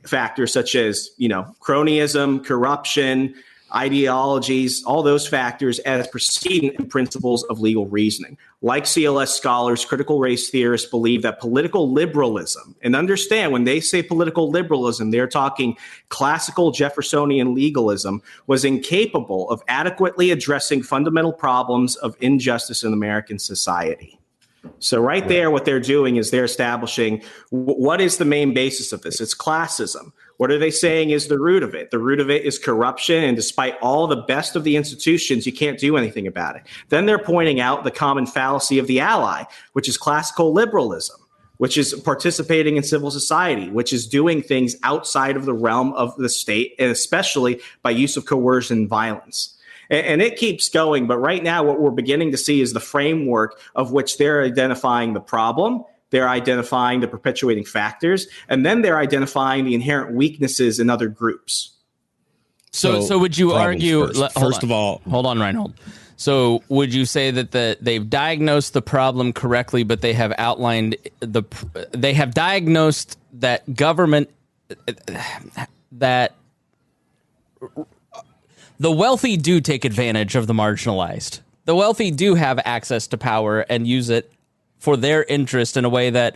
factors such as, cronyism, corruption, ideologies, all those factors as precedent principles of legal reasoning. Like CLS scholars, critical race theorists believe that political liberalism, and understand when they say political liberalism, they're talking classical Jeffersonian legalism, was incapable of adequately addressing fundamental problems of injustice in American society. So right there, what they're doing is they're establishing what is the main basis of this? It's classism. What are they saying is the root of it? The root of it is corruption, and despite all the best of the institutions, you can't do anything about it. Then they're pointing out the common fallacy of the ally, which is classical liberalism, which is participating in civil society, which is doing things outside of the realm of the state, and especially by use of coercion and violence. And it keeps going, but right now what we're beginning to see is the framework of which they're identifying the problem, they're identifying the perpetuating factors, and then they're identifying the inherent weaknesses in other groups. So would you argue? First of all, hold on, Rhinehold. So would you say that they've diagnosed the problem correctly, but they have outlined they have diagnosed that government that the wealthy do take advantage of the marginalized. The wealthy do have access to power and use it for their interest in a way that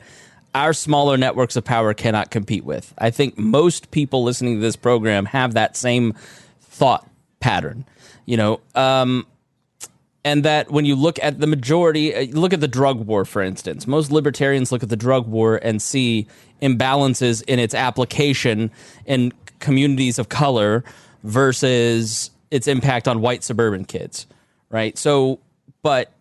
our smaller networks of power cannot compete with. I think most people listening to this program have that same thought pattern, and that when you look at the majority, look at the drug war, for instance, most libertarians look at the drug war and see imbalances in its application in communities of color versus its impact on white suburban kids, right? So, but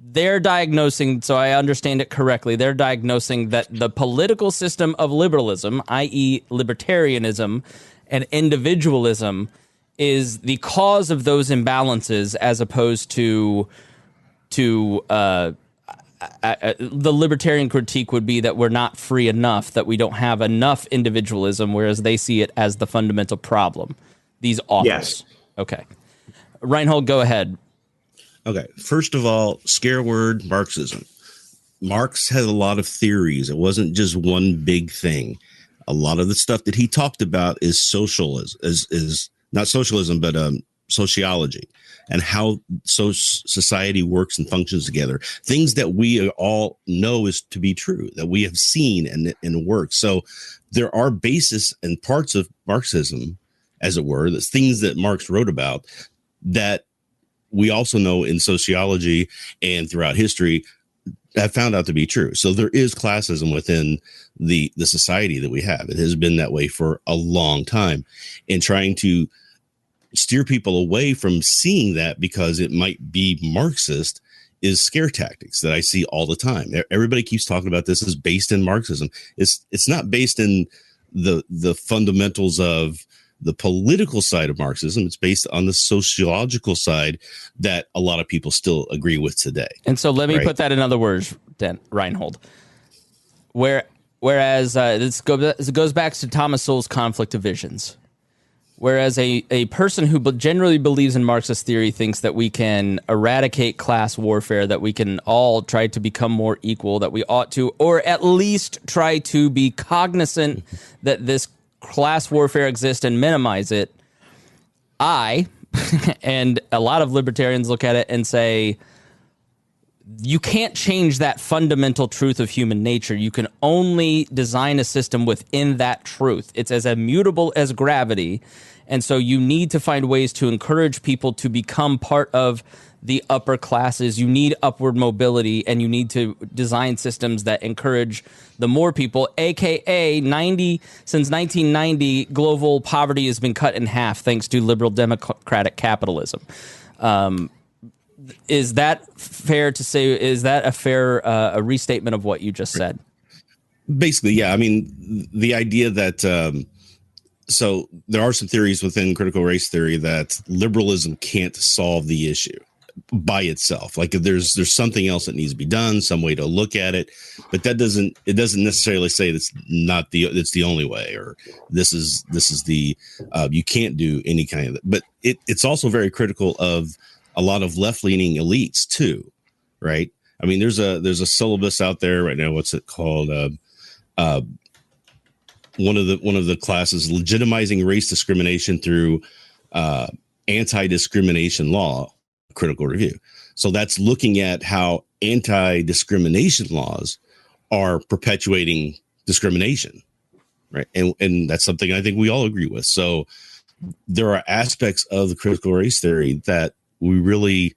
they're diagnosing, so I understand it correctly, they're diagnosing that the political system of liberalism, i.e. libertarianism and individualism, is the cause of those imbalances, as opposed to the libertarian critique would be that we're not free enough, that we don't have enough individualism, whereas they see it as the fundamental problem. These authors. Yes. Okay. Rhinehold, go ahead. Okay. First of all, scare word, Marxism. Marx had a lot of theories. It wasn't just one big thing. a lot of the stuff that he talked about is socialism, is not socialism, but sociology, and how society works and functions together. Things that we all know is to be true, that we have seen and works. So there are bases and parts of Marxism, as it were, that's things that Marx wrote about that we also know in sociology and throughout history have found out to be true. So there is classism within the society that we have. It has been that way for a long time, and trying to steer people away from seeing that because it might be Marxist is scare tactics that I see all the time. Everybody keeps talking about this is based in Marxism. It's not based in the fundamentals of the political side of Marxism. It's based on the sociological side that a lot of people still agree with today. And so let me put that in other words, then, Rhinehold. Whereas this goes back to Thomas Sowell's conflict of visions. Whereas a person who generally believes in Marxist theory thinks that we can eradicate class warfare, that we can all try to become more equal, that we ought to, or at least try to be cognizant that this class warfare exists and minimize it. I, and a lot of libertarians look at it and say, you can't change that fundamental truth of human nature. You can only design a system within that truth. It's as immutable as gravity. And so you need to find ways to encourage people to become part of the upper classes. You need upward mobility, and you need to design systems that encourage the more people, aka since 1990, global poverty has been cut in half thanks to liberal democratic capitalism. Is that fair to say? Is that a fair a restatement of what you just said? Basically, yeah. I mean, the idea that so there are some theories within critical race theory that liberalism can't solve the issue by itself. Like there's something else that needs to be done, some way to look at it, but it doesn't necessarily say that's not it's the only way, or this is the you can't do any kind of. But it's also very critical of a lot of left-leaning elites too, right? I mean, there's a syllabus out there right now. What's it called? One of the classes, legitimizing race discrimination through anti-discrimination law, critical review. So that's looking at how anti-discrimination laws are perpetuating discrimination, right? And that's something I think we all agree with. So there are aspects of the critical race theory that we really,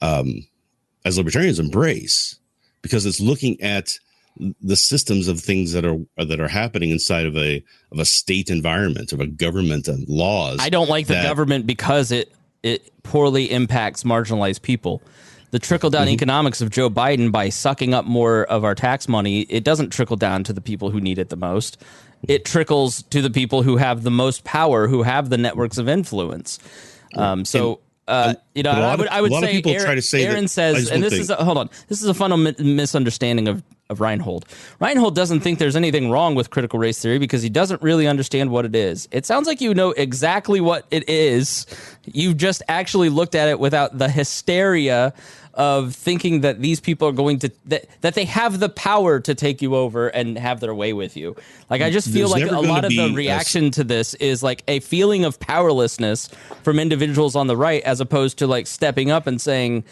as libertarians, embrace, because it's looking at the systems of things that are happening inside of a state environment, of a government and laws. I don't like the government because it poorly impacts marginalized people. The trickle-down economics of Joe Biden, by sucking up more of our tax money, it doesn't trickle down to the people who need it the most. It trickles to the people who have the most power, who have the networks of influence. I would say people try to say Aaron says, and this is a fundamental misunderstanding of Rhinehold. Rhinehold doesn't think there's anything wrong with critical race theory because he doesn't really understand what it is. It sounds like you know exactly what it is. You've just actually looked at it without the hysteria of thinking that these people are going to that they have the power to take you over and have their way with you. Like, I just feel like a lot of the reaction to this is like a feeling of powerlessness from individuals on the right, as opposed to like stepping up and saying,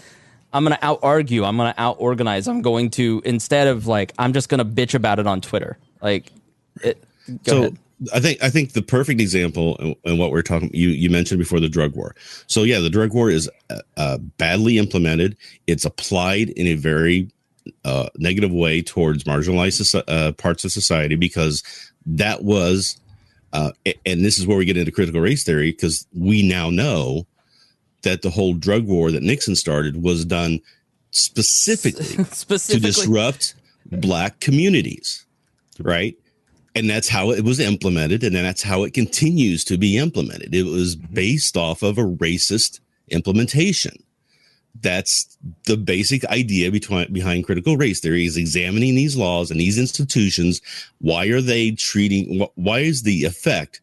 I'm going to out-argue, I'm going to out-organize, I'm going to, instead of like, I'm just going to bitch about it on Twitter. Like, go ahead. I think the perfect example, and what we're talking, you mentioned before, the drug war. So yeah, the drug war is badly implemented. It's applied in a very negative way towards marginalized parts of society, because that was, and this is where we get into critical race theory, because we now know that the whole drug war that Nixon started was done specifically to disrupt black communities, right? And that's how it was implemented, and then that's how it continues to be implemented. It was based off of a racist implementation. That's the basic idea behind critical race theory, is examining these laws and these institutions. Why is the effect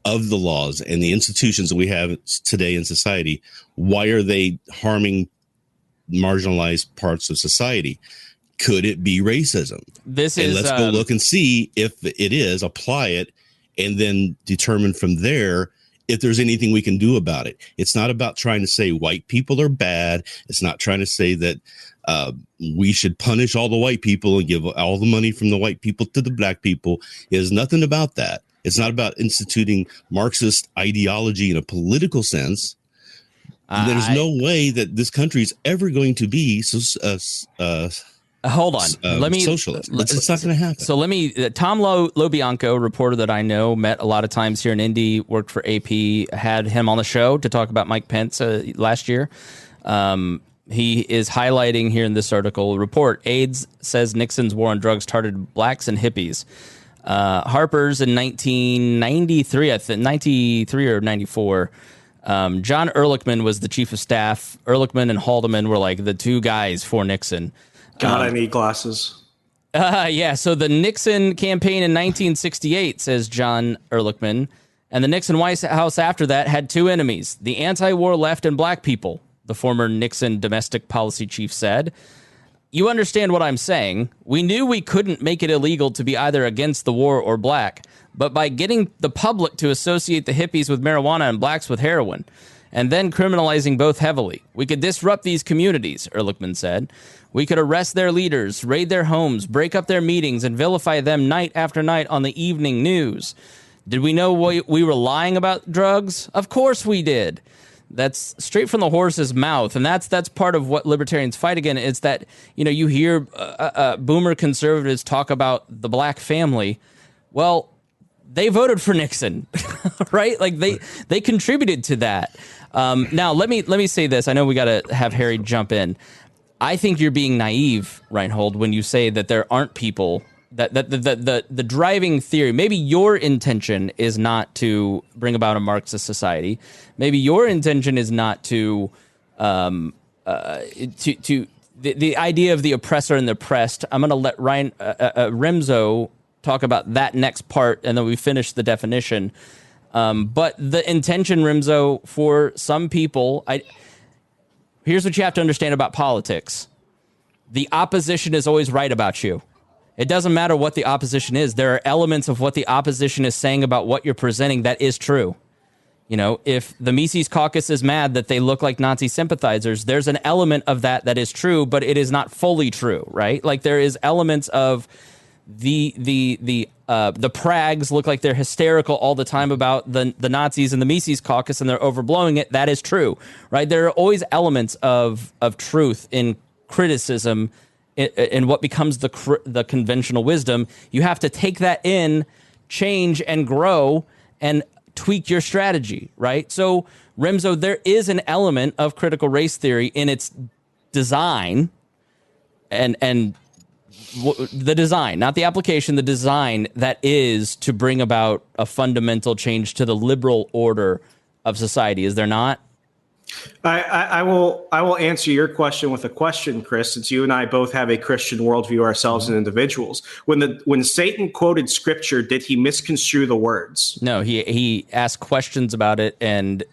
of the laws and the institutions that we have today in society, why are they harming marginalized parts of society? Could it be racism? And let's go look and see if it is, apply it, and then determine from there if there's anything we can do about it. It's not about trying to say white people are bad. It's not trying to say that we should punish all the white people and give all the money from the white people to the black people. It is nothing about that. It's not about instituting Marxist ideology in a political sense. There's no way that this country is ever going to be hold on. Let me socialist. It's not going to happen. So let me. Tom Lobianco, reporter that I know, met a lot of times here in Indy, worked for AP, had him on the show to talk about Mike Pence last year. He is highlighting here in this article report. AIDS says Nixon's war on drugs targeted blacks and hippies. Harper's in 1993, I think 93 or 94. John Ehrlichman was the chief of staff. Ehrlichman and Haldeman were like the two guys for Nixon. God, I need glasses. Yeah, so the Nixon campaign in 1968, says John Ehrlichman, and the Nixon White House after that had two enemies, the anti-war left and black people, the former Nixon domestic policy chief said. You understand what I'm saying. We knew we couldn't make it illegal to be either against the war or black, but by getting the public to associate the hippies with marijuana and blacks with heroin, and then criminalizing both heavily, we could disrupt these communities, Ehrlichman said. We could arrest their leaders, raid their homes, break up their meetings, and vilify them night after night on the evening news. Did we know we were lying about drugs? Of course we did. That's straight from the horse's mouth, and that's part of what libertarians fight against. It's that, you know, you hear boomer conservatives talk about the black family. Well, they voted for Nixon, right? Like they contributed to that. Now let me say this. I know we got to have Harry jump in. I think you're being naive, Rhinehold, when you say that there aren't people that the driving theory. Maybe your intention is not to bring about a Marxist society. Maybe your intention is not to the idea of the oppressor and the oppressed. I'm going to let Remso talk about that next part, and then we finish the definition. But the intention, Remso, for some people, here's what you have to understand about politics. The opposition is always right about you. It doesn't matter what the opposition is. There are elements of what the opposition is saying about what you're presenting that is true. You know, if the Mises Caucus is mad that they look like Nazi sympathizers, there's an element of that is true, but it is not fully true, right? Like there is elements of the Prags look like they're hysterical all the time about the Nazis and the Mises Caucus, and they're overblowing it. That is true, right? There are always elements of truth in criticism, in what becomes the conventional wisdom. You have to take that in, change and grow and tweak your strategy, right? So, Remso, there is an element of critical race theory in its design, and the design, not the application, the design that is to bring about a fundamental change to the liberal order of society. Is there not? I will answer your question with a question, Chris, since you and I both have a Christian worldview ourselves as individuals. When Satan quoted scripture, did he misconstrue the words? No, he asked questions about it and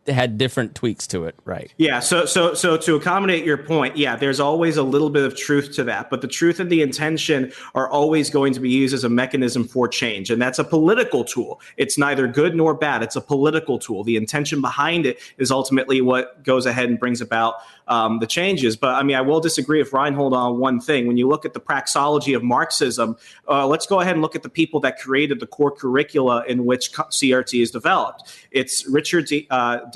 had different tweaks to it, right? Yeah, so to accommodate your point, yeah, there's always a little bit of truth to that, but the truth and the intention are always going to be used as a mechanism for change, and that's a political tool. It's neither good nor bad. It's a political tool. The intention behind it is ultimately what goes ahead and brings about the changes. But I mean, I will disagree with Rhinehold on one thing. When you look at the praxeology of Marxism, let's go ahead and look at the people that created the core curricula in which CRT is developed. It's Richard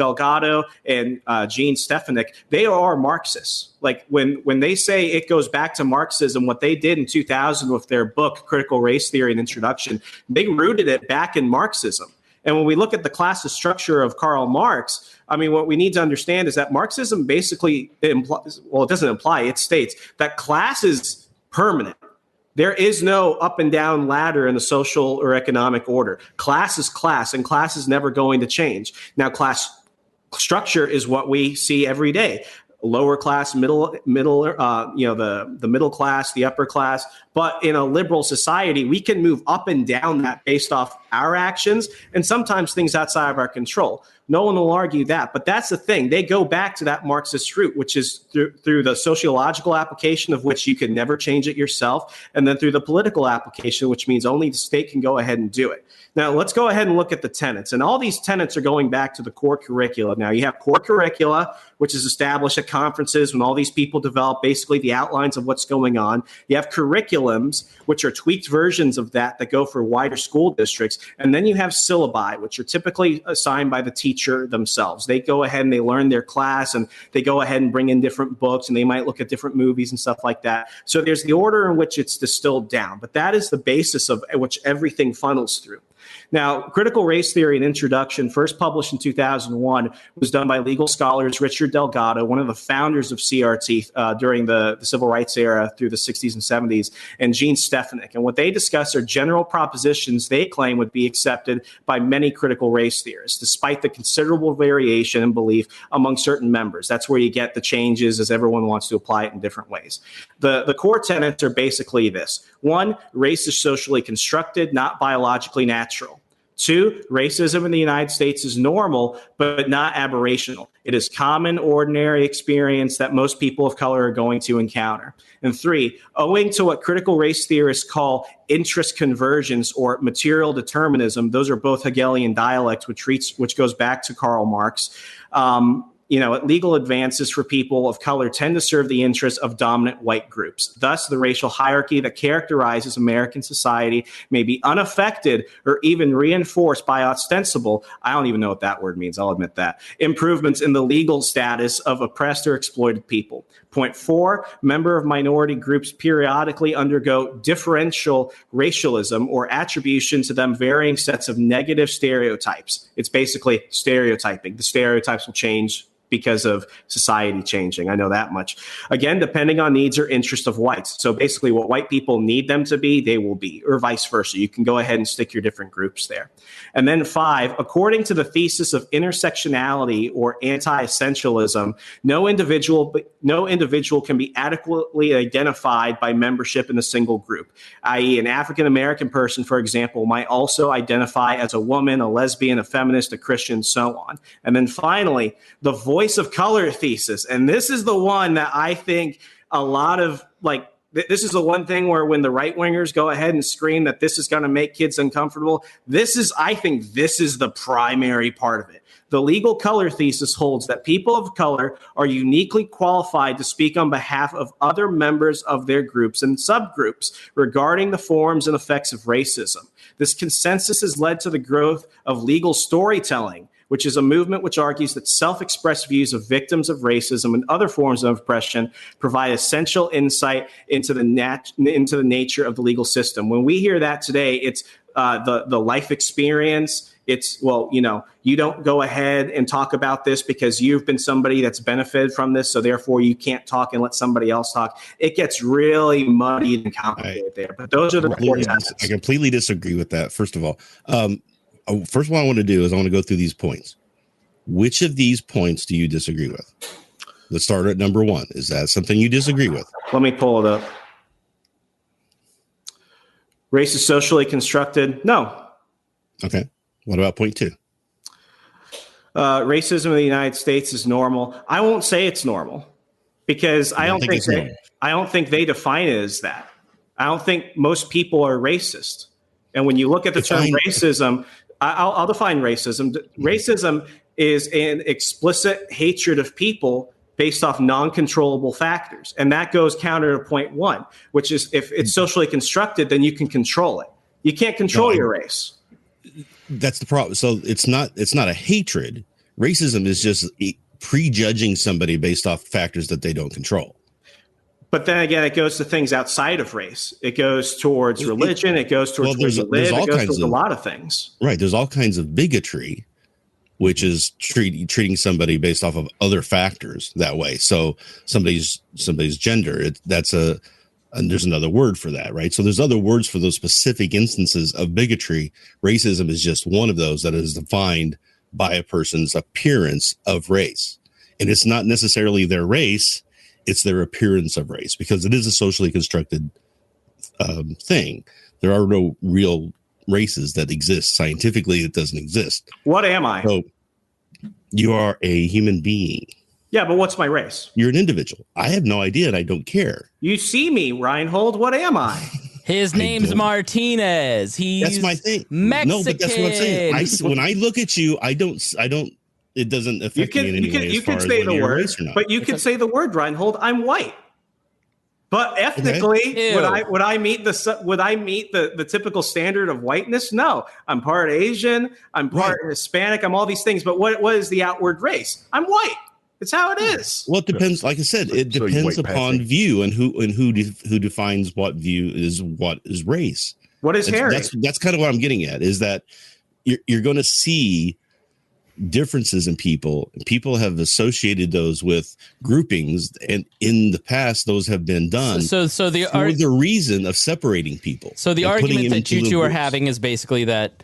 Delgado and Gene Stefanik. They are Marxists. Like when they say it goes back to Marxism, what they did in 2000 with their book, Critical Race Theory and Introduction, they rooted it back in Marxism. And when we look at the classist structure of Karl Marx, I mean, what we need to understand is that Marxism basically implies, well, it doesn't imply, it states that class is permanent. There is no up and down ladder in the social or economic order. Class is class, and class is never going to change. Now, class structure is what we see every day. Lower class, middle, the middle class, the upper class. But in a liberal society, we can move up and down that based off our actions and sometimes things outside of our control. No one will argue that. But that's the thing. They go back to that Marxist root, which is through the sociological application of which you can never change it yourself, and then through the political application, which means only the state can go ahead and do it. Now, let's go ahead and look at the tenets. And all these tenets are going back to the core curricula. Now, you have core curricula, which is established at conferences when all these people develop basically the outlines of what's going on. You have curriculums, which are tweaked versions of that go for wider school districts. And then you have syllabi, which are typically assigned by the teacher themselves. They go ahead and they learn their class, and they go ahead and bring in different books, and they might look at different movies and stuff like that. So there's the order in which it's distilled down. But that is the basis of which everything funnels through. Now, Critical Race Theory, an introduction, first published in 2001, was done by legal scholars Richard Delgado, one of the founders of CRT during the civil rights era through the 60s and 70s, and Gene Stefanik. And what they discuss are general propositions they claim would be accepted by many critical race theorists, despite the considerable variation in belief among certain members. That's where you get the changes as everyone wants to apply it in different ways. The core tenets are basically this. 1, race is socially constructed, not biologically natural. 2, racism in the United States is normal, but not aberrational. It is common, ordinary experience that most people of color are going to encounter. And 3, owing to what critical race theorists call interest convergence or material determinism, those are both Hegelian dialects, which goes back to Karl Marx. Legal advances for people of color tend to serve the interests of dominant white groups. Thus, the racial hierarchy that characterizes American society may be unaffected or even reinforced by ostensible, I don't even know what that word means, I'll admit that, improvements in the legal status of oppressed or exploited people. Point 4, member of minority groups periodically undergo differential racialism or attribution to them varying sets of negative stereotypes. It's basically stereotyping. The stereotypes will change because of society changing. I know that much. Again, depending on needs or interests of whites. So basically what white people need them to be, they will be, or vice versa. You can go ahead and stick your different groups there. And then 5, according to the thesis of intersectionality or anti-essentialism, no individual can be adequately identified by membership in a single group, i.e. an African-American person, for example, might also identify as a woman, a lesbian, a feminist, a Christian, so on. And then finally, the voice of color thesis. And this is the one that I think a lot of this is the one thing where when the right wingers go ahead and scream that this is going to make kids uncomfortable, I think this is the primary part of it. The legal color thesis holds that people of color are uniquely qualified to speak on behalf of other members of their groups and subgroups regarding the forms and effects of racism. This consensus has led to the growth of legal storytelling, which is a movement which argues that self-expressed views of victims of racism and other forms of oppression provide essential insight into the nature of the legal system. When we hear that today, it's the life experience. It's, you don't go ahead and talk about this because you've been somebody that's benefited from this, so therefore you can't talk and let somebody else talk. It gets really muddied and complicated there. But those are the core tenets. I completely disagree with that, first of all. First of all, I want to do is I want to go through these points. Which of these points do you disagree with? Let's start at number 1. Is that something you disagree with? Let me pull it up. Race is socially constructed? No. Okay. What about point 2? Racism in the United States is normal. I won't say it's normal because I don't think they define it as that. I don't think most people are racist. And when you look at the term racism, I'll define racism. Racism is an explicit hatred of people based off non-controllable factors. And that goes counter to point 1, which is if it's socially constructed, then you can control it. You can't control your race. That's the problem. So it's not a hatred. Racism is just prejudging somebody based off factors that they don't control. But then again, it goes to things outside of race. It goes towards religion. It goes towards where you live. It goes towards a lot of things. Right. There's all kinds of bigotry, which is treating somebody based off of other factors that way. So somebody's gender, and there's another word for that, right? So there's other words for those specific instances of bigotry. Racism is just one of those that is defined by a person's appearance of race. And it's not necessarily their race. It's their appearance of race, because it is a socially constructed thing. There are no real races that exist. Scientifically, it doesn't exist. What am I? So you are a human being. Yeah, but what's my race? You're an individual. I have no idea, and I don't care. You see me, Rhinehold. What am I? His name's Martinez. He's That's my thing. Mexican. No, but that's what I'm saying. When I look at you, I don't. It doesn't affect me in any way. You can say the word, but you can say the word, Rhinehold. I'm white. But ethnically, okay. would I meet the typical standard of whiteness? No, I'm part Asian. I'm part Hispanic. I'm all these things. But what is the outward race? I'm white. It's how it is. Well, it depends. Like I said, it depends upon view and who defines what is race. What is Harry? That's kind of what I'm getting at. Is that you're going to see differences in people. People have associated those with groupings, and in the past, those have been done. So for the reason of separating people. So the argument that you two are having is basically that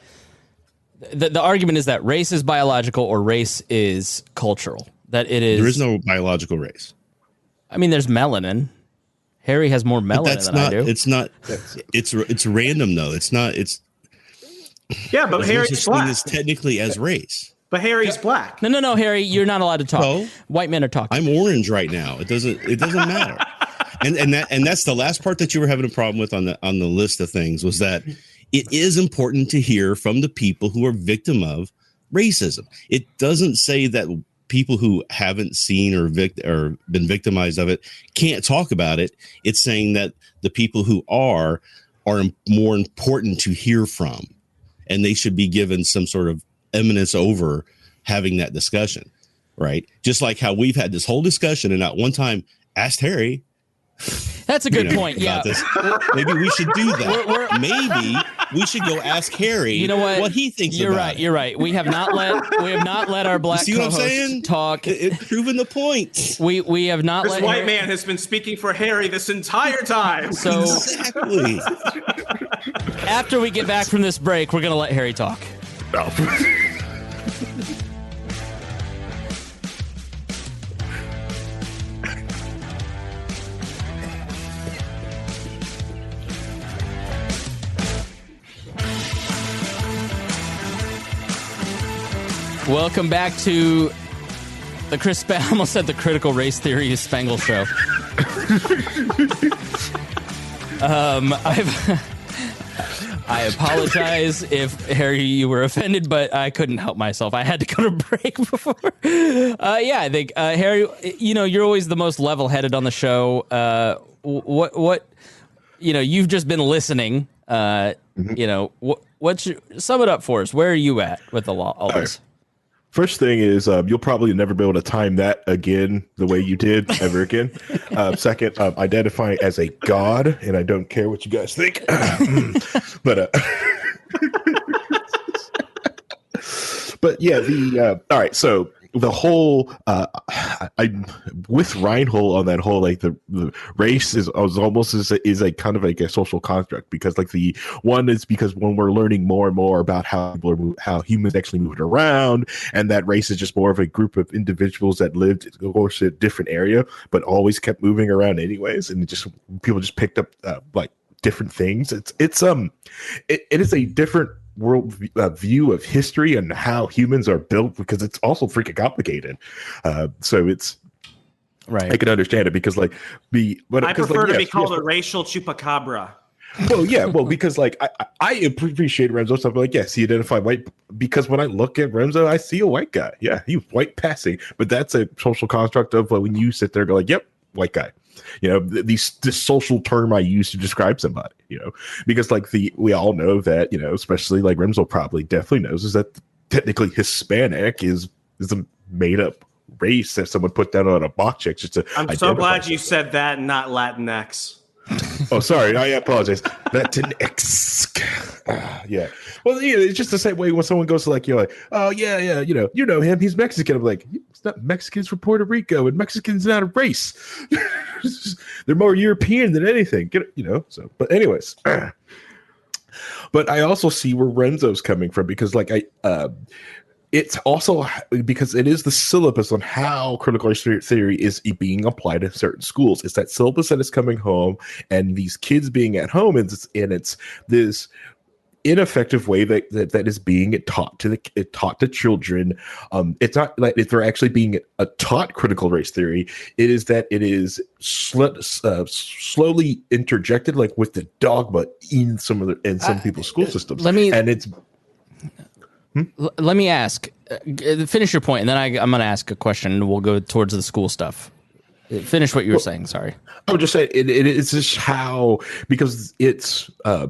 the argument is that race is biological or race is cultural. That it is. There is no biological race. I mean, there's melanin. Harry has more melanin than I do. It's not. It's random though. It's not. It's. Yeah, but Harry's black. Is technically as race. But Harry's black. No, Harry, you're not allowed to talk. No, white men are talking. I'm orange right now. It doesn't matter. and that's the last part that you were having a problem with on the list of things was that it is important to hear from the people who are victim of racism. It doesn't say that people who haven't seen or been victimized of it can't talk about it. It's saying that the people who are more important to hear from, and they should be given some sort of eminence over having that discussion, right? Just like how we've had this whole discussion and not one time asked Harry. That's a good point. Yeah, this. Maybe we should do that. Maybe we should go ask Harry. You know what he thinks. You're about right. it. You're right. We have not let our black co-host talk. It's proven the point. We have not. This white man has been speaking for Harry this entire time. So exactly. After we get back from this break, we're going to let Harry talk. Oh. Welcome back to the I almost said the critical race theory of Spangle show. I apologize if, Harry, you were offended, but I couldn't help myself. I had to go to break before. I think, Harry, you're always the most level-headed on the show. What you've just been listening. Sum it up for us. Where are you at with all this? First thing is you'll probably never be able to time that again the way you did ever again. Second, identifying as a god, and I don't care what you guys think. But yeah, all right. So the whole I with Rhinehold on that whole like the race is almost is a kind of like a social construct, because like the one is because when we're learning more and more about how how humans actually moved around, and that race is just more of a group of individuals that lived of course in a different area but always kept moving around anyways, and people just picked up like different things. It is a different world view of history and how humans are built, because it's also freaking complicated. So it's right. I can understand it because I prefer to be called a racial chupacabra. Well, because like I appreciate Remso stuff. Like, yes, he identified white, because when I look at Remso, I see a white guy. Yeah, he's white passing, but that's a social construct of when you sit there and go like, yep, white guy. This social term I use to describe somebody, because like we all know that, especially like Remso probably definitely knows, is that technically Hispanic is a made up race that someone put down on a box check just to I'm so glad you said that and not Latinx. Oh, sorry. I apologize. Latinx. Yeah. Well, it's just the same way when someone goes to like, you're like, oh yeah, you know him. He's Mexican. I'm like, it's not Mexicans from Puerto Rico, and Mexicans not a race. They're more European than anything. So, but anyways. But I also see where Renzo's coming from, because like it's also because it is the syllabus on how critical race theory is being applied in certain schools. It's that syllabus that is coming home, and these kids being at home, and it's this ineffective way that is being taught to children. It's not like if they're actually being taught critical race theory. It is that it is slowly interjected, like with the dogma in some people's school systems. Let me ask. Finish your point, and then I'm going to ask a question, and we'll go towards the school stuff. Finish what you were saying. Sorry, I would just say it's just how, because it's a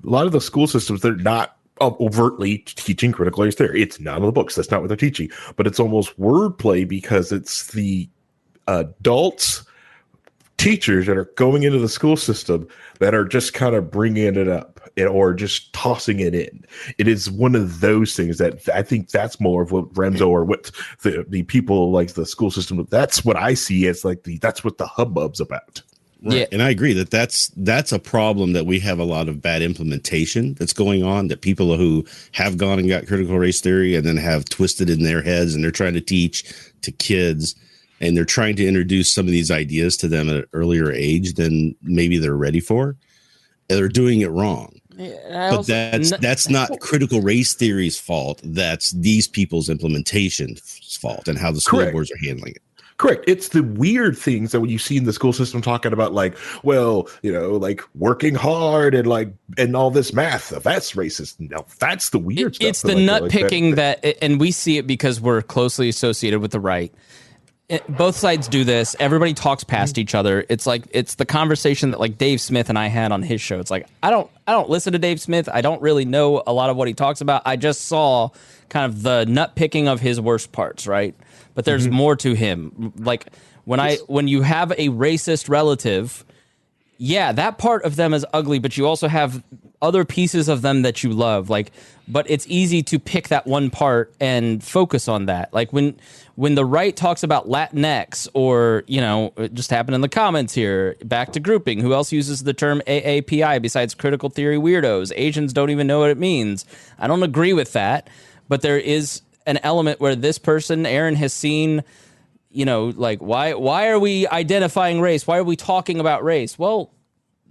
lot of the school systems, they're not overtly teaching critical race theory. It's not in the books. That's not what they're teaching. But it's almost wordplay, because it's the adults, teachers that are going into the school system that are just kind of bringing it up or just tossing it in. It is one of those things that I think that's more of what Remso or what the people like the school system. That's what I see as like that's what the hubbub's about. Right. Yeah. And I agree that's a problem, that we have a lot of bad implementation that's going on, that people who have gone and got critical race theory and then have twisted in their heads, and they're trying to teach to kids, and they're trying to introduce some of these ideas to them at an earlier age than maybe they're ready for. And they're doing it wrong. But that's not critical race theory's fault. That's these people's implementation's fault and how the school boards are handling it. Correct. It's the weird things that when you see in the school system talking about, like, well, like working hard and all this math, that's racist. No, that's the weird stuff. It's the nut picking that, and we see it because we're closely associated with the right. Both sides do this. Everybody talks past each other. It's like it's the conversation that like Dave Smith and I had on his show. It's like I don't listen to Dave Smith. I don't really know a lot of what he talks about. I just saw kind of the nut picking of his worst parts, right? But there's more to him. Like when you have a racist relative, yeah, that part of them is ugly, but you also have other pieces of them that you love. But it's easy to pick that one part and focus on that. Like when the right talks about Latinx, or, it just happened in the comments here, back to grouping. Who else uses the term AAPI besides critical theory weirdos? Asians don't even know what it means. I don't agree with that, but there is an element where this person, Aaron, has seen, why are we identifying race? Why are we talking about race? Well,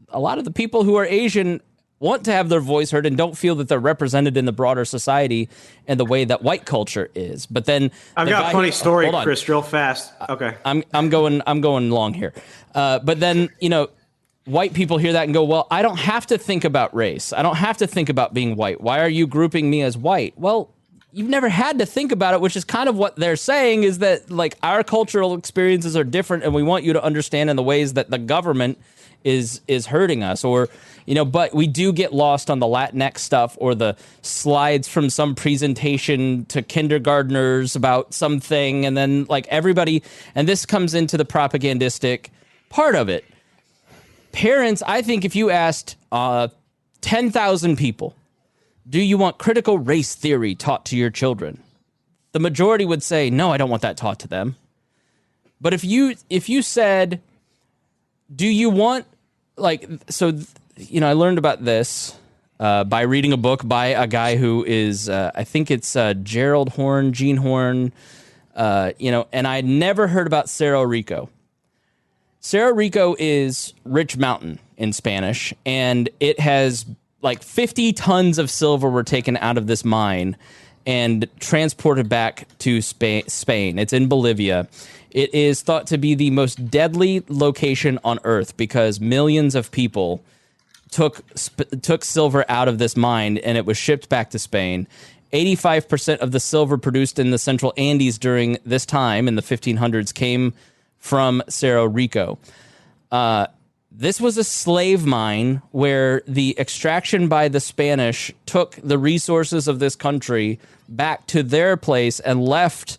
a lot of the people who are Asian want to have their voice heard and don't feel that they're represented in the broader society in the way that white culture is. But then I've got a funny story, Chris, real fast. Okay. I'm going long here. But then, white people hear that and go, well, I don't have to think about race. I don't have to think about being white. Why are you grouping me as white? Well, you've never had to think about it, which is kind of what they're saying, is that like our cultural experiences are different, and we want you to understand in the ways that the government is hurting us, or but we do get lost on the Latinx stuff or the slides from some presentation to kindergartners about something, and then like everybody, and this comes into the propagandistic part of it. Parents, I think if you asked 10,000 people, do you want critical race theory taught to your children? The majority would say, no, I don't want that taught to them. But if you said, do you want, I learned about this by reading a book by a guy who is, I think it's Gene Horn, and I never heard about Cerro Rico. Cerro Rico is Rich Mountain in Spanish, and it has 50 tons of silver were taken out of this mine and transported back to Spain. It's in Bolivia. It is thought to be the most deadly location on Earth because millions of people took silver out of this mine, and it was shipped back to Spain. 85% of the silver produced in the Central Andes during this time in the 1500s came from Cerro Rico. This was a slave mine where the extraction by the Spanish took the resources of this country back to their place and left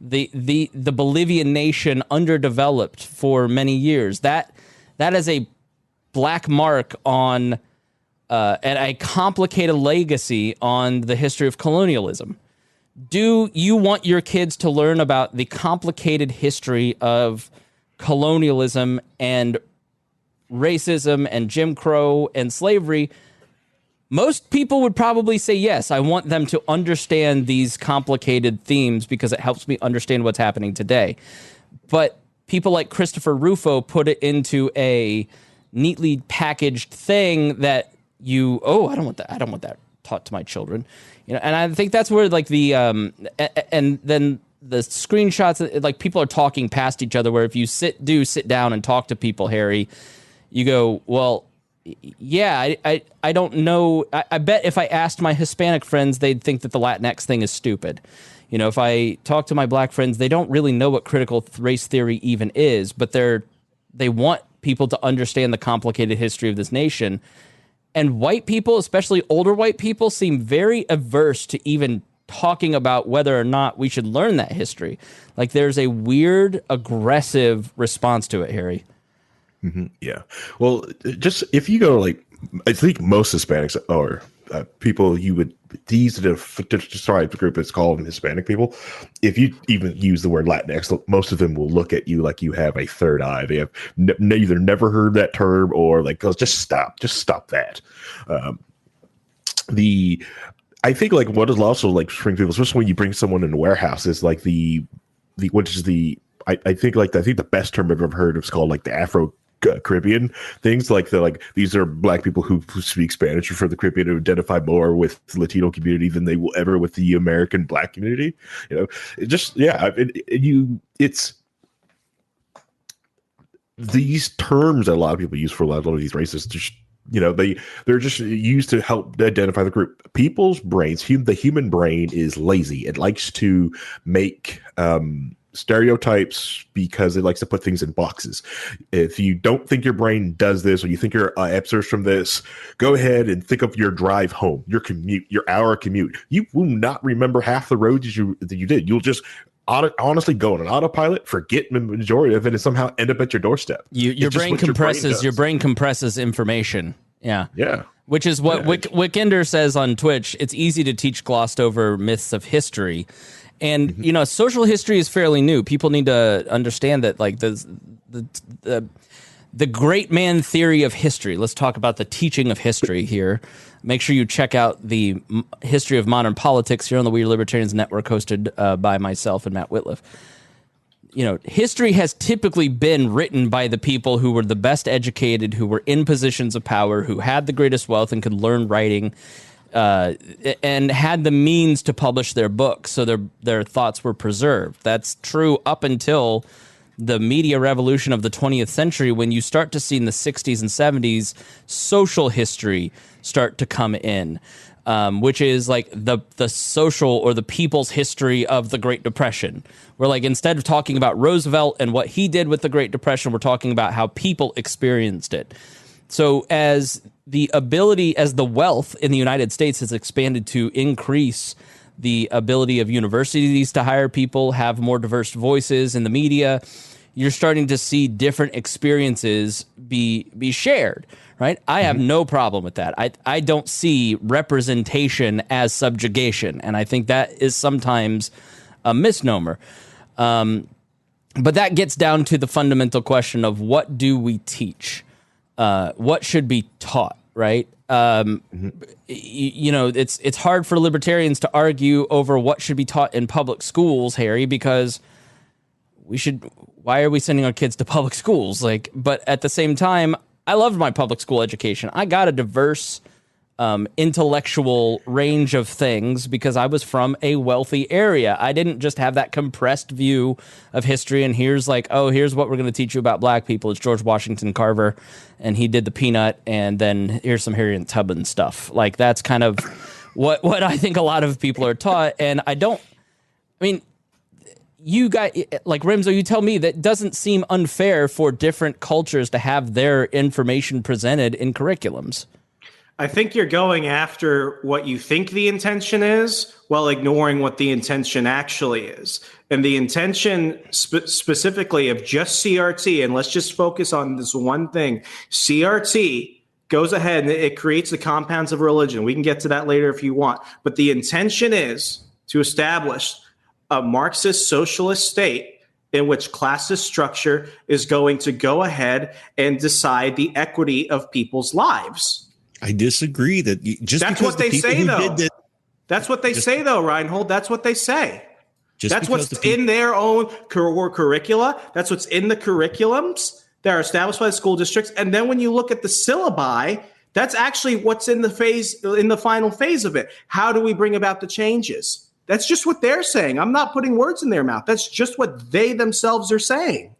the Bolivian nation underdeveloped for many years. That is a black mark on and a complicated legacy on the history of colonialism. Do you want your kids to learn about the complicated history of colonialism and racism and Jim Crow and slavery? Most people would probably say yes. I want them to understand these complicated themes because it helps me understand what's happening today. But people like Christopher Rufo put it into a neatly packaged thing that I don't want that. I don't want that taught to my children. And I think that's where like the and then the screenshots, like people are talking past each other, where if you sit down and talk to people, Harry, you go, well, yeah, I don't know. I bet if I asked my Hispanic friends, they'd think that the Latinx thing is stupid. If I talk to my black friends, they don't really know what critical race theory even is, but they want people to understand the complicated history of this nation. And white people, especially older white people, seem very averse to even talking about whether or not we should learn that history. Like there's a weird, aggressive response to it, Harry. Mm-hmm. Yeah. Well, just if you go I think most Hispanics or people you would these describe the group that's called Hispanic people. If you even use the word Latinx, most of them will look at you like you have a third eye. They have either never heard that term or goes, just stop that. I think what is also bring people, especially when you bring someone in the warehouse, is I think the best term I've ever heard is called the Afro Caribbean things, these are black people who speak Spanish or for the Caribbean who identify more with the Latino community than they will ever with the American black community. It's these terms that a lot of people use for a lot of these races. They're just used to help identify the group. People's brains, the human brain is lazy. It likes to make stereotypes because it likes to put things in boxes. If you don't think your brain does this, or you think you're absurd from this, go ahead and think of your drive home, your commute, your hour commute. You will not remember half the roads that you did. You'll just honestly go on an autopilot, forget the majority of it, and somehow end up at your doorstep. Your brain compresses information. Yeah. Which is what Wickender says on Twitch. It's easy to teach glossed over myths of history. And, social history is fairly new. People need to understand that, the great man theory of history. Let's talk about the teaching of history here. Make sure you check out the history of modern politics here on the We Libertarians Network, hosted by myself and Matt Whitliff. History has typically been written by the people who were the best educated, who were in positions of power, who had the greatest wealth and could learn writing, and had the means to publish their books, so their thoughts were preserved. That's true up until the media revolution of the 20th century, when you start to see in the 60s and 70s social history start to come in, which is the social or the people's history of the Great Depression. Where instead of talking about Roosevelt and what he did with the Great Depression, we're talking about how people experienced it. So as the wealth in the United States has expanded to increase the ability of universities to hire people, have more diverse voices in the media, you're starting to see different experiences be shared, right? I have no problem with that. I don't see representation as subjugation, and I think that is sometimes a misnomer. But that gets down to the fundamental question of what do we teach? What should be taught, right? It's hard for libertarians to argue over what should be taught in public schools, Harry, because why are we sending our kids to public schools? But at the same time, I loved my public school education. I got a diverse intellectual range of things because I was from a wealthy area. I didn't just have that compressed view of history and here's what we're going to teach you about black people. It's George Washington Carver and he did the peanut, and then here's some Harriet Tubman stuff. That's kind of what I think a lot of people are taught. And you guys, Remso, you tell me that doesn't seem unfair for different cultures to have their information presented in curriculums. I think you're going after what you think the intention is while ignoring what the intention actually is. And the intention specifically of just CRT, and let's just focus on this one thing. CRT goes ahead and it creates the compounds of religion. We can get to that later if you want. But the intention is to establish a Marxist socialist state in which classist structure is going to go ahead and decide the equity of people's lives. I disagree that just That's because what they the people say, who though. did this, That's what they say, though, Rhinehold. That's what they say. That's what's in their own curricula. That's what's in the curriculums that are established by the school districts. And then when you look at the syllabi, that's actually what's in the final phase of it. How do we bring about the changes? That's just what they're saying. I'm not putting words in their mouth. That's just what they themselves are saying.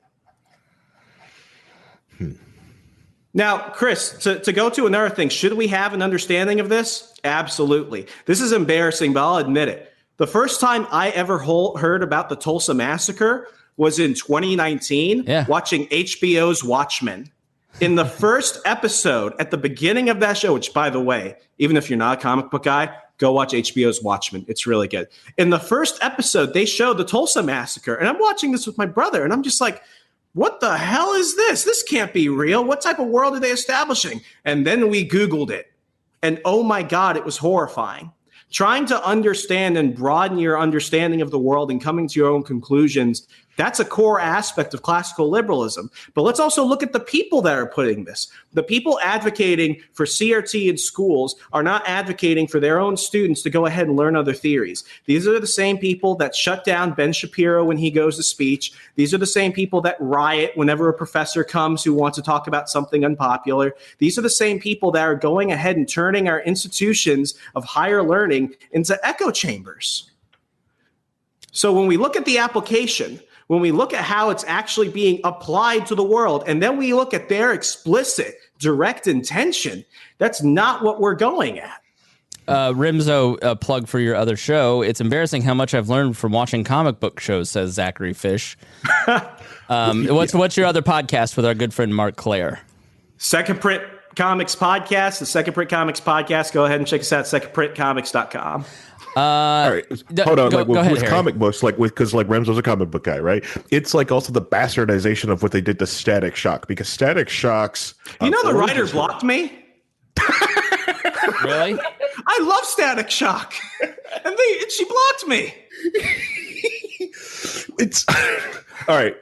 Now, Chris, to go to another thing, should we have an understanding of this? Absolutely. This is embarrassing, but I'll admit it. The first time I ever heard about the Tulsa Massacre was in 2019, watching HBO's Watchmen. In the first episode, at the beginning of that show, which, by the way, even if you're not a comic book guy, go watch HBO's Watchmen. It's really good. In the first episode, they show the Tulsa Massacre, and I'm watching this with my brother, and I'm just like, what the hell is this? This can't be real. What type of world are they establishing? And then we Googled it, and oh my God, it was horrifying. Trying to understand and broaden your understanding of the world and coming to your own conclusions, that's a core aspect of classical liberalism. But let's also look at the people that are putting this. The people advocating for CRT in schools are not advocating for their own students to go ahead and learn other theories. These are the same people that shut down Ben Shapiro when he goes to speech. These are the same people that riot whenever a professor comes who wants to talk about something unpopular. These are the same people that are going ahead and turning our institutions of higher learning into echo chambers. So when we look at the application, when we look at how it's actually being applied to the world, and then we look at their explicit, direct intention, that's not what we're going at. Remso, a plug for your other show. It's embarrassing how much I've learned from watching comic book shows, says Zachary Fish. What's your other podcast with our good friend Mark Claire? Second Print Comics Podcast, the Second Print Comics Podcast. Go ahead and check us out, secondprintcomics.com. All right, hold on. Go ahead, with Harry. comic books, because Remso's a comic book guy, right? It's like also the bastardization of what they did to Static Shock, because Static Shock's the writer blocked me. Really? I love Static Shock, and she blocked me. It's all right.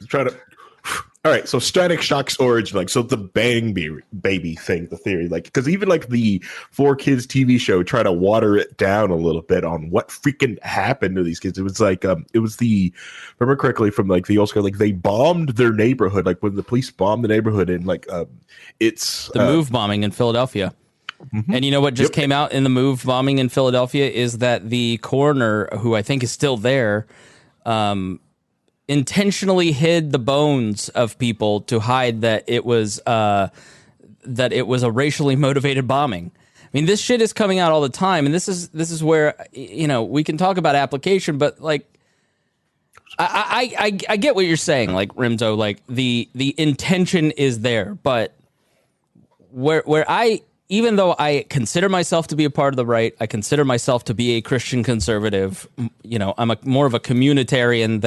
All right, so Static Shock's origin, like, so the Bang Baby thing, the theory, like, because even like the 4Kids TV show try to water it down a little bit on what freaking happened to these kids. It was like, remember correctly from like the old school, like they bombed their neighborhood, like when the police bombed the neighborhood, and like, it's the move bombing in Philadelphia. Mm-hmm. And you know what just came out in the move bombing in Philadelphia is that the coroner, who I think is still there, intentionally hid the bones of people to hide that it was a racially motivated bombing. I mean, this shit is coming out all the time, and this is where, you know, we can talk about application, but like, I get what you're saying, like Remso, like the intention is there, but where I, even though I consider myself to be a part of the right, I consider myself to be a Christian conservative. You know, I'm more of a communitarian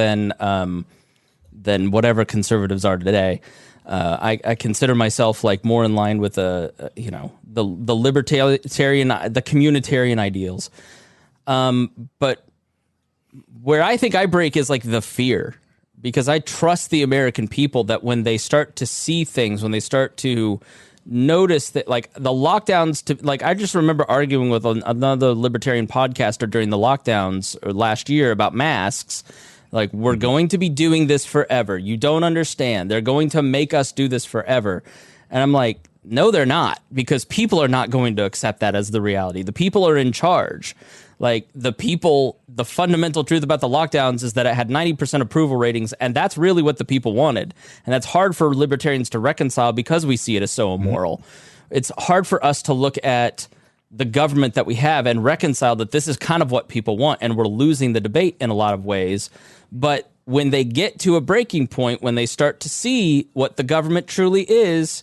than whatever conservatives are today. I consider myself like more in line with the libertarian, the communitarian ideals. But where I think I break is like the fear, because I trust the American people that when they start to see things, when they start to notice that, like the lockdowns, like I just remember arguing with another libertarian podcaster during the lockdowns or last year about masks. Like, we're going to be doing this forever. You don't understand. They're going to make us do this forever. And I'm like, no, they're not, because people are not going to accept that as the reality. The people are in charge. Like, the fundamental truth about the lockdowns is that it had 90% approval ratings, and that's really what the people wanted. And that's hard for libertarians to reconcile because we see it as so immoral. It's hard for us to look at the government that we have and reconcile that this is kind of what people want, and we're losing the debate in a lot of ways. But when they get to a breaking point, when they start to see what the government truly is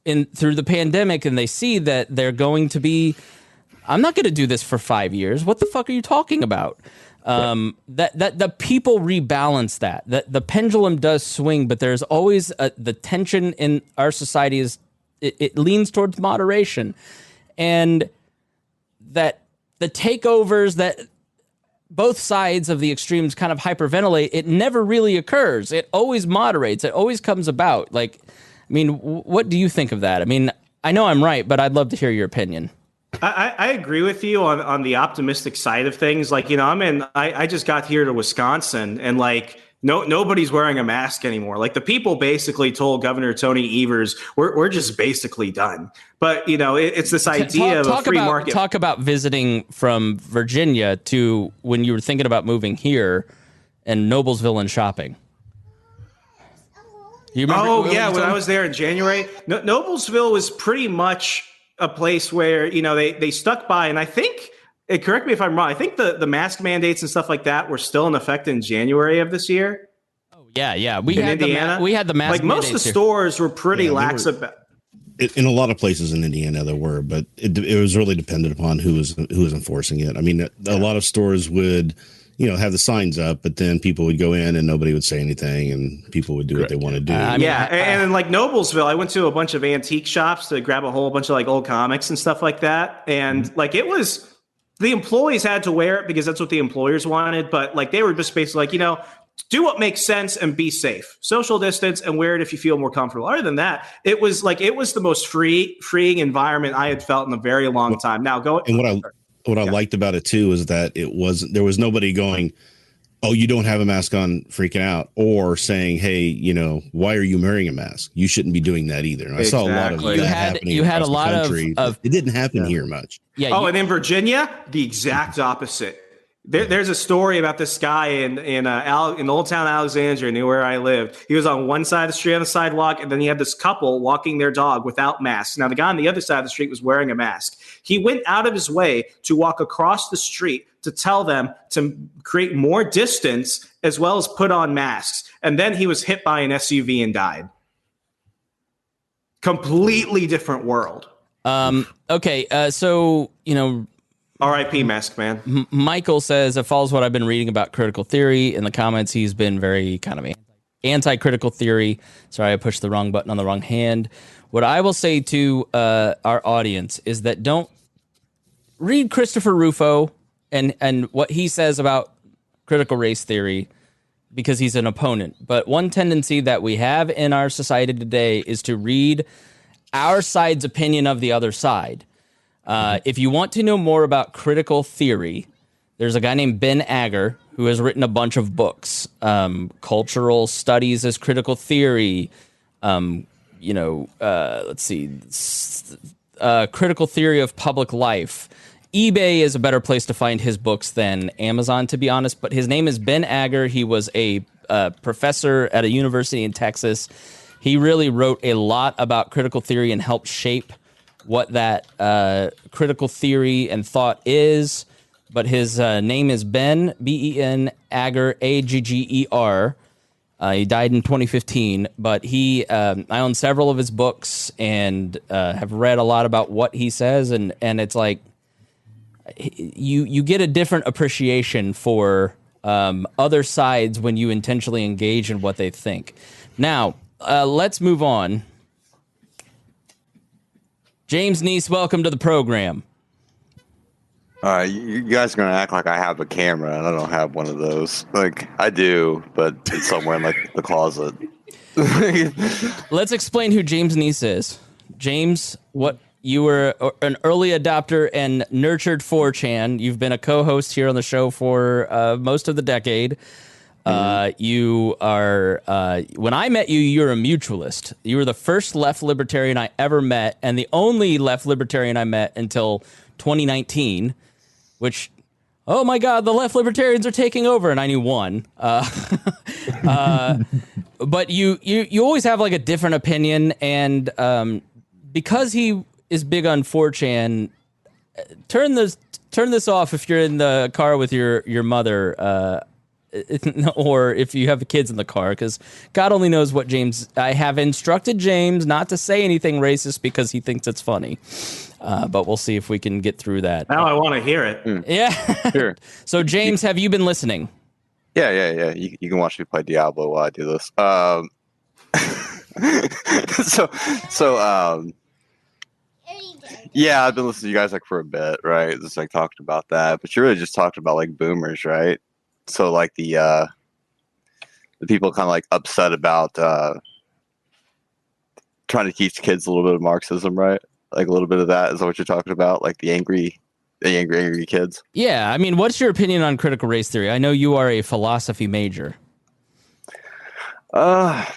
through the pandemic, and they see that they're going to be, I'm not going to do this for 5 years. What the fuck are you talking about? That the people rebalance that the pendulum does swing, but there's always the tension in our society is it leans towards moderation, and that the takeovers that both sides of the extremes kind of hyperventilate, it never really occurs. It always moderates. It always comes about. Like, I mean, what do you think of that? I mean, I know I'm right, but I'd love to hear your opinion. I agree with you on the optimistic side of things. Like, I just got here to Wisconsin, and like nobody's wearing a mask anymore. Like, the people basically told Governor Tony Evers, we're just basically done. But it's this idea of a free market. Talk about visiting from Virginia to when you were thinking about moving here and Noblesville and shopping. You remember? Oh yeah, when I was there in January, Noblesville was pretty much a place where they stuck by, and I think, correct me if I'm wrong, I think the mask mandates and stuff like that were still in effect in January of this year. Oh yeah, we had Indiana. We had the mask. Like, most of the stores were pretty lax about. In a lot of places in Indiana, there were, but it was really dependent upon who was enforcing it. I mean, a lot of stores would, have the signs up, but then people would go in and nobody would say anything, and people would do what they want to do. And like Noblesville, I went to a bunch of antique shops to grab a whole bunch of like old comics and stuff like that, and like it was, the employees had to wear it because that's what the employers wanted, but like they were just basically like, do what makes sense and be safe. Social distance and wear it if you feel more comfortable. Other than that, it was the most freeing environment I had felt in a very long time. Now what I liked about it too is that there was nobody going, "Oh, you don't have a mask on," freaking out, or saying, "Hey, why are you wearing a mask? You shouldn't be doing that either." And I saw a lot of that happening. You had a lot of it didn't happen here much. Yeah. And in Virginia, the exact opposite. There's a story about this guy in Old Town Alexandria, near where I lived. He was on one side of the street on the sidewalk, and then he had this couple walking their dog without masks. Now, the guy on the other side of the street was wearing a mask. He went out of his way to walk across the street to tell them to create more distance as well as put on masks. And then he was hit by an SUV and died. Completely different world. Okay, so, R.I.P. Mask Man. Michael says it follows what I've been reading about critical theory. In the comments, he's been very kind of anti-critical theory. Sorry, I pushed the wrong button on the wrong hand. What I will say to our audience is that don't read Christopher Rufo and what he says about critical race theory because he's an opponent. But one tendency that we have in our society today is to read our side's opinion of the other side. If you want to know more about critical theory, there's a guy named Ben Agger who has written a bunch of books. Cultural Studies as Critical Theory. Let's see. Critical Theory of Public Life. eBay is a better place to find his books than Amazon, to be honest. But his name is Ben Agger. He was a professor at a university in Texas. He really wrote a lot about critical theory and helped shape what that critical theory and thought is. But his name is Ben, B-E-N, Agger, A-G-G-E-R. He died in 2015, but I own several of his books and have read a lot about what he says, and it's like you get a different appreciation for other sides when you intentionally engage in what they think. Now, let's move on. James Neese, welcome to the program. You guys are going to act like I have a camera, and I don't have one of those. Like, I do, but it's somewhere in, like, the closet. Let's explain who James Neese is. James, you were an early adopter and nurtured 4chan. You've been a co-host here on the show for most of the decade. You are, when I met you, you were a mutualist. You were the first left libertarian I ever met, and the only left libertarian I met until 2019, which, oh my God, the left libertarians are taking over, and I knew one. But you always have like a different opinion, and because he is big on 4chan, turn this off if you're in the car with your mother, or if you have kids in the car, because God only knows what I have instructed James not to say anything racist because he thinks it's funny. But we'll see if we can get through that. Now I want to hear it. Yeah. Sure. So James, have you been listening? Yeah. You can watch me play Diablo while I do this. Yeah, I've been listening to you guys like for a bit, right? Just like talked about that, but you really just talked about like boomers, right? So like the people kind of like upset about trying to teach kids a little bit of Marxism, right? Like a little bit of that. Is that what you're talking about? Like the angry kids? Yeah. I mean, what's your opinion on critical race theory? I know you are a philosophy major. I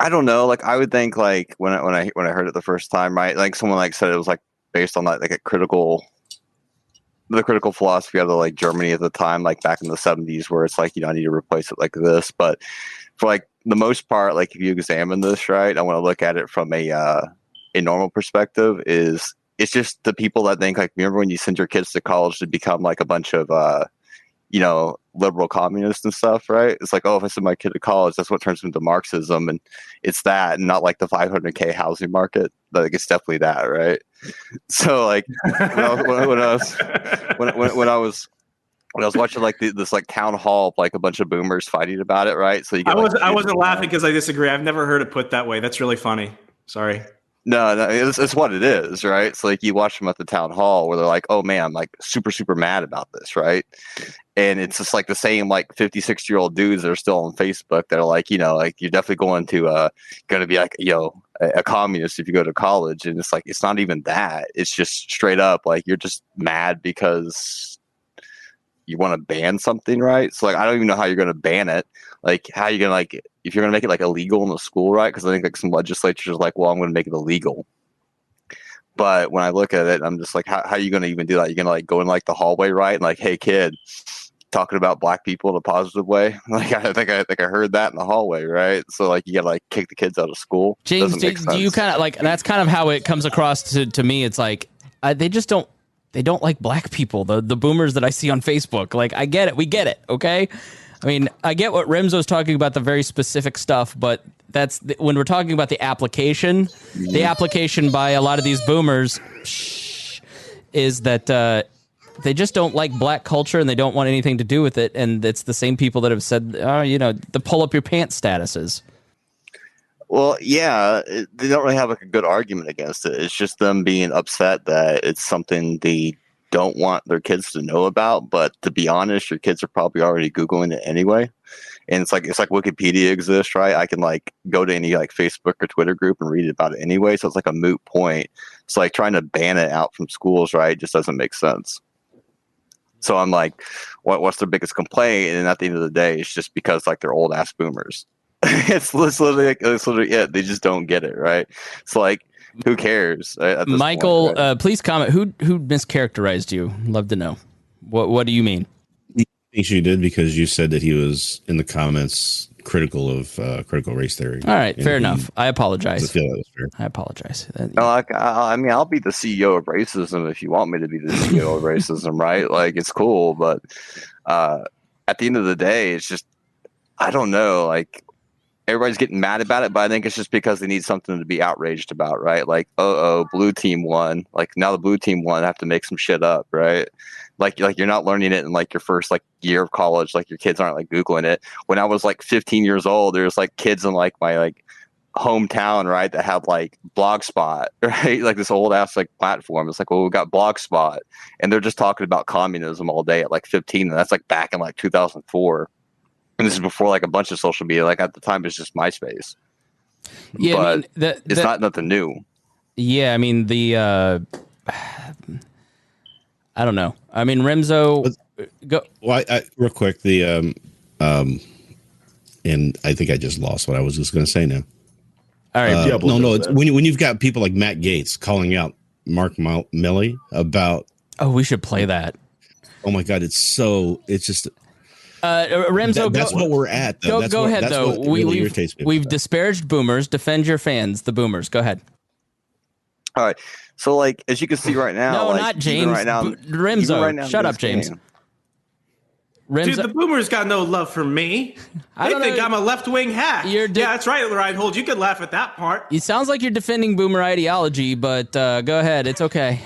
don't know. Like I would think like when I heard it the first time, right? Like someone like said it was like based on like the critical philosophy of like Germany at the time, like back in the 70s, where it's like, I need to replace it like this. But for like the most part, like if you examine this, right, I want to look at it from a normal perspective. It's just the people that think like, remember when you send your kids to college to become like a bunch of liberal communists and stuff, right? It's like, oh, if I send my kid to college, that's what turns them into Marxism, and it's that, and not like the 500K housing market. Like it's definitely that, right? So like when I was watching like this like town hall of like a bunch of boomers fighting about it, right? So I wasn't laughing because I disagree. I've never heard it put that way. That's really funny. Sorry. No, it's what it is, right? It's like you watch them at the town hall where they're like, oh man, I'm like super, super mad about this, right? And it's just like the same like 56-year-old dudes that are still on Facebook that are like, like you're definitely going to be like, a communist if you go to college. And it's like, it's not even that. It's just straight up like you're just mad because you want to ban something, right? So like I don't even know how you're going to ban it. Like how you going to like if you're going to make it like illegal in the school, right? Because I think like some legislatures are like, well, I'm going to make it illegal. But when I look at it, I'm just like, how are you going to even do that? You're going to like go in like the hallway, right? And like, hey kid, talking about black people in a positive way. Like I think I heard that in the hallway, right? So like you got to like kick the kids out of school. James, do you kind of like that's kind of how it comes across to me? It's like they don't like black people. The boomers that I see on Facebook, like I get it, we get it, okay. I mean, I get what Remso's talking about, the very specific stuff, but when we're talking about the application by a lot of these boomers is that they just don't like black culture and they don't want anything to do with it. And it's the same people that have said, the pull up your pants statuses. Well, yeah, they don't really have like a good argument against it. It's just them being upset that it's something they don't want their kids to know about. But to be honest, your kids are probably already Googling it anyway. And it's like Wikipedia exists, right? I can like go to any like Facebook or Twitter group and read about it anyway. So it's like a moot point. It's like trying to ban it out from schools, right? Just doesn't make sense. So I'm like, what's their biggest complaint? And at the end of the day, it's just because like they're old ass boomers. It's literally it. They just don't get it, right? It's like, who cares? Michael, point, right? Please comment. Who mischaracterized you? Love to know. What do you mean? I think you did because you said that he was in the comments critical of critical race theory. All right, fair enough. I apologize. I feel that was fair. I apologize. No, I mean, I'll be the CEO of racism if you want me to be the CEO of racism, right? Like, it's cool, but at the end of the day, it's just, I don't know, like, everybody's getting mad about it, but I think it's just because they need something to be outraged about, right? Like, blue team won. Like, now the blue team won, I have to make some shit up, right? Like you're not learning it in like your first like year of college. Like your kids aren't like Googling it. When I was like 15 years old, there's like kids in like my like hometown, right, that have like Blogspot, right? Like this old ass like platform. It's like, well, we got Blogspot, and they're just talking about communism all day at like 15, and that's like back in like 2004. And this is before like a bunch of social media. Like at the time, it's just MySpace. Yeah, but I mean, it's not nothing new. Yeah, I mean I don't know. I mean, Remso, go. Well, I real quick, and I think I just lost what I was just going to say now. All right. No, it's when you've got people like Matt Gaetz calling out Mark Milley about. Oh, we should play that. Oh my God, it's just. Remso, that's what we're at. Though. Go ahead, though. We've disparaged boomers. Defend your fans, the boomers. Go ahead. All right. So, like, as you can see right now, no, like, not James. Right now, Remso, right now shut up, James. Remso. Dude, the boomers got no love for me. They think I'm a left-wing hack. Yeah, that's right, Rhinehold. You could laugh at that part. It sounds like you're defending boomer ideology, but go ahead. It's okay.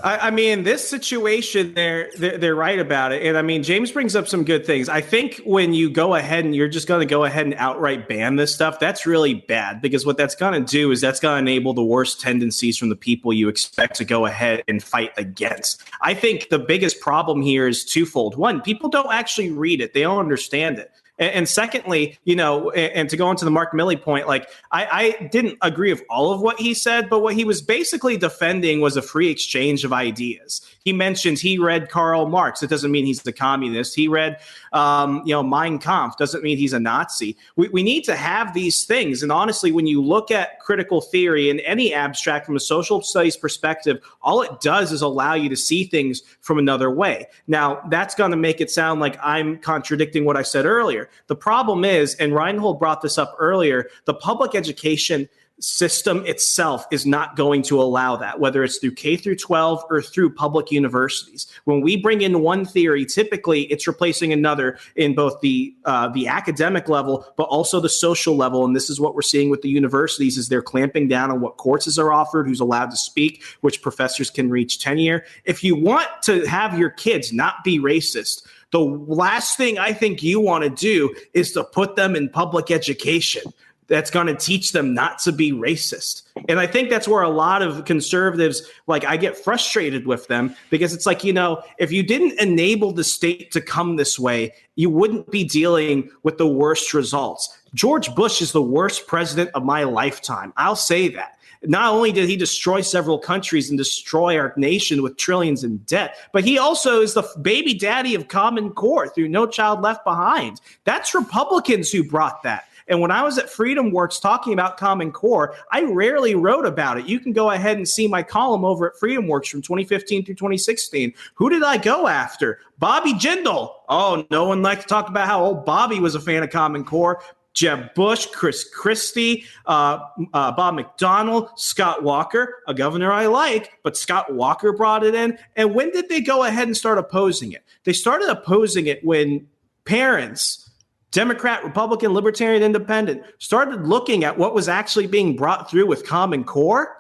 I mean, this situation, they're right about it. And I mean, James brings up some good things. I think when you go ahead and you're just going to go ahead and outright ban this stuff, that's really bad, because what that's going to do is that's going to enable the worst tendencies from the people you expect to go ahead and fight against. I think the biggest problem here is twofold. One, people don't actually read it. They don't understand it. And secondly, and to go into the Mark Milley point, like I didn't agree with all of what he said, but what he was basically defending was a free exchange of ideas. He mentioned he read Karl Marx. It doesn't mean he's a communist. He read, Mein Kampf. Doesn't mean he's a Nazi. We need to have these things. And honestly, when you look at critical theory in any abstract from a social studies perspective, all it does is allow you to see things from another way. Now, that's going to make it sound like I'm contradicting what I said earlier. The problem is, and Rhinehold brought this up earlier, the public education system itself is not going to allow that, whether it's through K through 12 or through public universities. When we bring in one theory, typically it's replacing another in both the academic level, but also the social level. And this is what we're seeing with the universities is they're clamping down on what courses are offered, who's allowed to speak, which professors can reach tenure. If you want to have your kids not be racist, the last thing I think you want to do is to put them in public education that's going to teach them not to be racist. And I think that's where a lot of conservatives, like I get frustrated with them because it's like, if you didn't enable the state to come this way, you wouldn't be dealing with the worst results. George Bush is the worst president of my lifetime. I'll say that. Not only did he destroy several countries and destroy our nation with trillions in debt, but he also is the baby daddy of Common Core through No Child Left Behind. That's Republicans who brought that. And when I was at Freedom Works talking about Common Core, I rarely wrote about it. You can go ahead and see my column over at Freedom Works from 2015 through 2016. Who did I go after? Bobby Jindal. Oh, no one liked to talk about how old Bobby was a fan of Common Core. Jeb Bush, Chris Christie, Bob McDonnell, Scott Walker, a governor I like, but Scott Walker brought it in. And when did they go ahead and start opposing it? They started opposing it when parents, Democrat, Republican, Libertarian, Independent, started looking at what was actually being brought through with Common Core.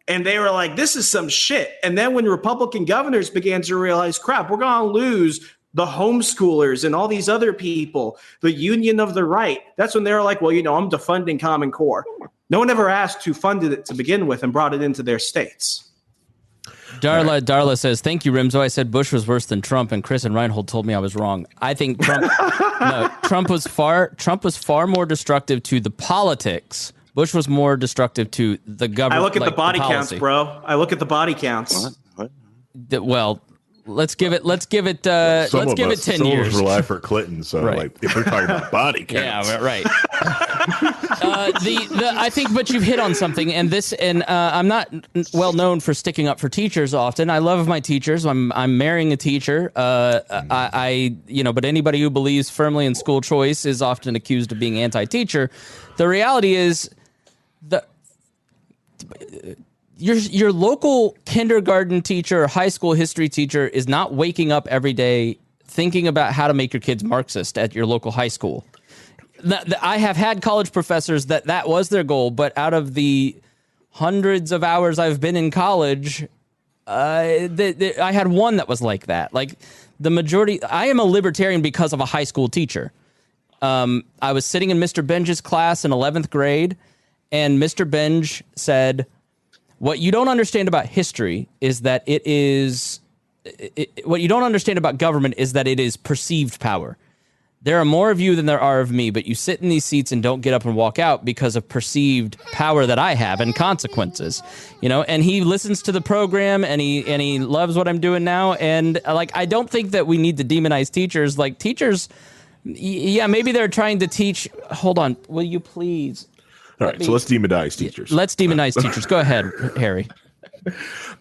And they were like, this is some shit. And then when Republican governors began to realize, crap, we're going to lose the homeschoolers and all these other people, the Union of the Right, that's when they were like, well, I'm defunding Common Core. No one ever asked who funded it to begin with and brought it into their states. Darla says, thank you, Remso. I said Bush was worse than Trump, and Chris and Rhinehold told me I was wrong. I think Trump was far more destructive to the politics. Bush was more destructive to the government. I look at the body counts, bro. I look at the body counts. What? Well, let's give it 10 years. Some of us rely for Clinton, so right. like if we're talking about body counts. Yeah, right. I think, but you've hit on something, and I'm not well known for sticking up for teachers often. I love my teachers. I'm marrying a teacher. But anybody who believes firmly in school choice is often accused of being anti-teacher. The reality is your local kindergarten teacher or high school history teacher is not waking up every day thinking about how to make your kids Marxist at your local high school. I have had college professors that was their goal, but out of the hundreds of hours I've been in college, I had one that was like that. Like the majority, I am a libertarian because of a high school teacher. I was sitting in Mr. Benge's class in 11th grade, and Mr. Benge said, what you don't understand about history is that what you don't understand about government is that it is perceived power. There are more of you than there are of me, but you sit in these seats and don't get up and walk out because of perceived power that I have and consequences, and he listens to the program and he loves what I'm doing now. And I don't think that we need to demonize teachers. Like teachers, yeah, maybe they're trying to teach. Hold on. Will you please? All right. So let's demonize teachers. Let's demonize teachers. Go ahead, Harry.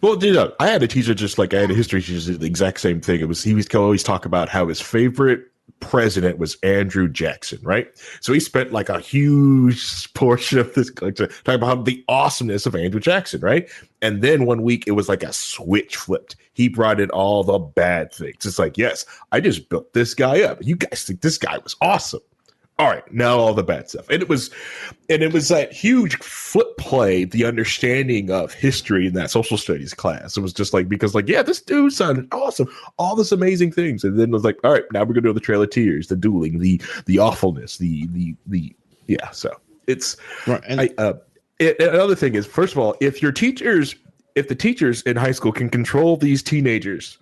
Well, I had a teacher I had a history teacher, the exact same thing. He would always talk about how his favorite president was Andrew Jackson, right? So he spent like a huge portion of this talking about the awesomeness of Andrew Jackson, right? And then one week it was like a switch flipped. He brought in all the bad things. It's like, yes, I just built this guy up. You guys think this guy was awesome. All right, now all the bad stuff. And it was that huge flip play, the understanding of history in that social studies class. It was just like, because yeah, this dude sounded awesome, all this amazing things. And then it was like, all right, now we're gonna do the Trail of Tears, the dueling, the awfulness, yeah. So it's right. And another thing is, first of all, if the teachers in high school can control these teenagers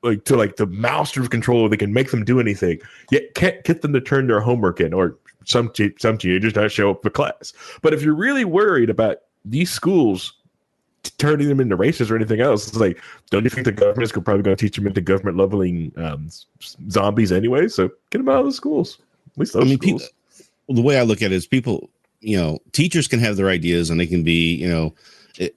the master of control. They can make them do anything, yet can't get them to turn their homework in, or some teenagers not show up for class. But if you're really worried about these schools turning them into racists or anything else, it's like, don't you think the government is probably going to teach them into government leveling zombies anyway? So get them out of the schools. At least those schools. The way I look at it is people, teachers can have their ideas and they can be,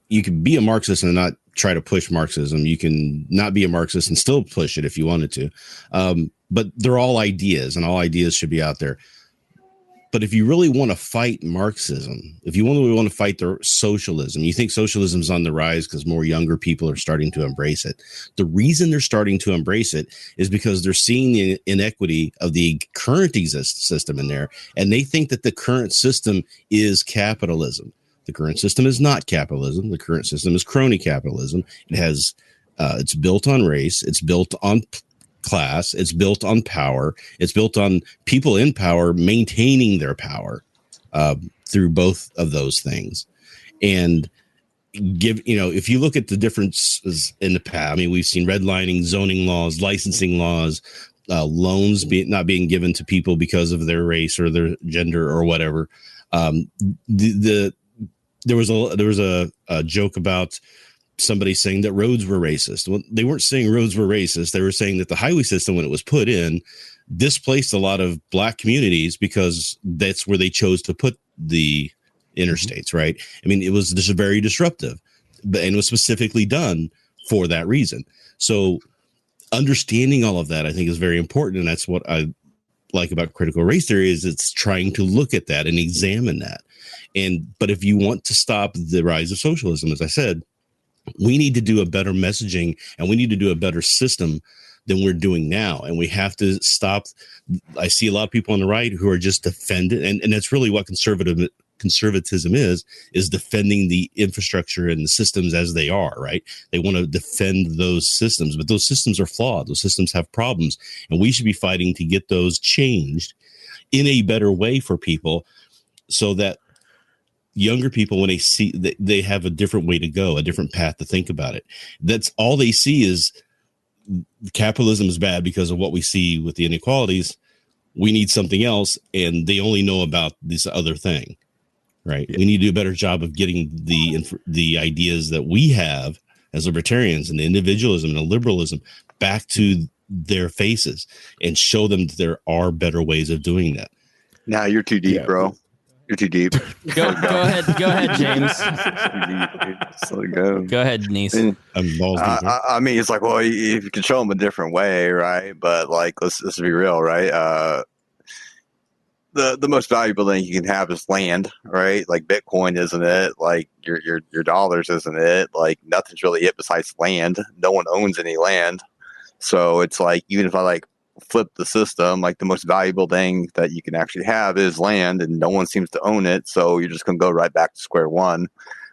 you can be a Marxist and not try to push Marxism. You can not be a Marxist and still push it if you wanted to. But they're all ideas, and all ideas should be out there. But if you really want to fight Marxism, if you really want to fight the socialism, you think socialism is on the rise because more younger people are starting to embrace it. The reason they're starting to embrace it is because they're seeing the inequity of the current system in there, and they think that the current system is capitalism. The current system is not capitalism. The current system is crony capitalism. It has, it's built on race. It's built on class. It's built on power. It's built on people in power maintaining their power through both of those things. And if you look at the differences in the past, we've seen redlining, zoning laws, licensing laws, loans not being given to people because of their race or their gender or whatever. There was a joke about somebody saying that roads were racist. Well, they weren't saying roads were racist. They were saying that the highway system, when it was put in, displaced a lot of black communities because that's where they chose to put the interstates, right? It was just very disruptive, and it was specifically done for that reason. So understanding all of that, I think, is very important. And that's what I like about critical race theory, is it's trying to look at that and examine that. But if you want to stop the rise of socialism, as I said, we need to do a better messaging, and we need to do a better system than we're doing now. And we have to stop. I see a lot of people on the right who are just defending, and that's really what conservatism is defending the infrastructure and the systems as they are, right? They want to defend those systems, but those systems are flawed. Those systems have problems, and we should be fighting to get those changed in a better way for people, so that younger people, when they see that they have a different way to go, a different path to think about it. That's all they see is capitalism is bad because of what we see with the inequalities. We need something else, and they only know about this other thing, right? Yeah. We need to do a better job of getting the ideas that we have as libertarians and the individualism and the liberalism back to their faces and show them that there are better ways of doing that. Nah, you're too deep, bro. You're too deep. Go ahead, James. Go ahead, niece. It's like, well, if you can show them a different way, right? But like, let's be real, right? The most valuable thing you can have is land, right? Like Bitcoin, isn't it? Like your dollars, isn't it? Like nothing's really it besides land. No one owns any land, so it's like, even if I flip the system, like the most valuable thing that you can actually have is land, and no one seems to own it, so you're just gonna go right back to square one.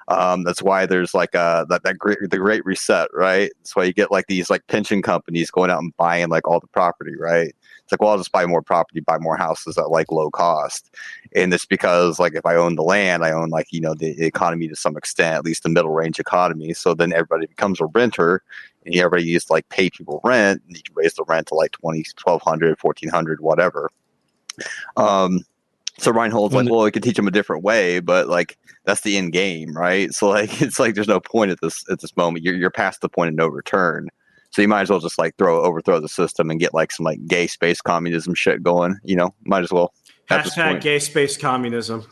That's why there's the great reset, right? That's why you get these pension companies going out and buying all the property, right? It's like, well, I'll just buy more property, buy more houses at low cost. And it's because if I own the land, I own the economy to some extent, at least the middle range economy. So then everybody becomes a renter, and everybody used to pay people rent, and you can raise the rent to $1,200, $1,400, whatever. So Rhinehold's well, we can teach them a different way, but that's the end game, right? So it's there's no point at this moment. You're past the point of no return. So you might as well just overthrow the system and get some gay space communism shit going. Might as well. Hashtag gay space communism.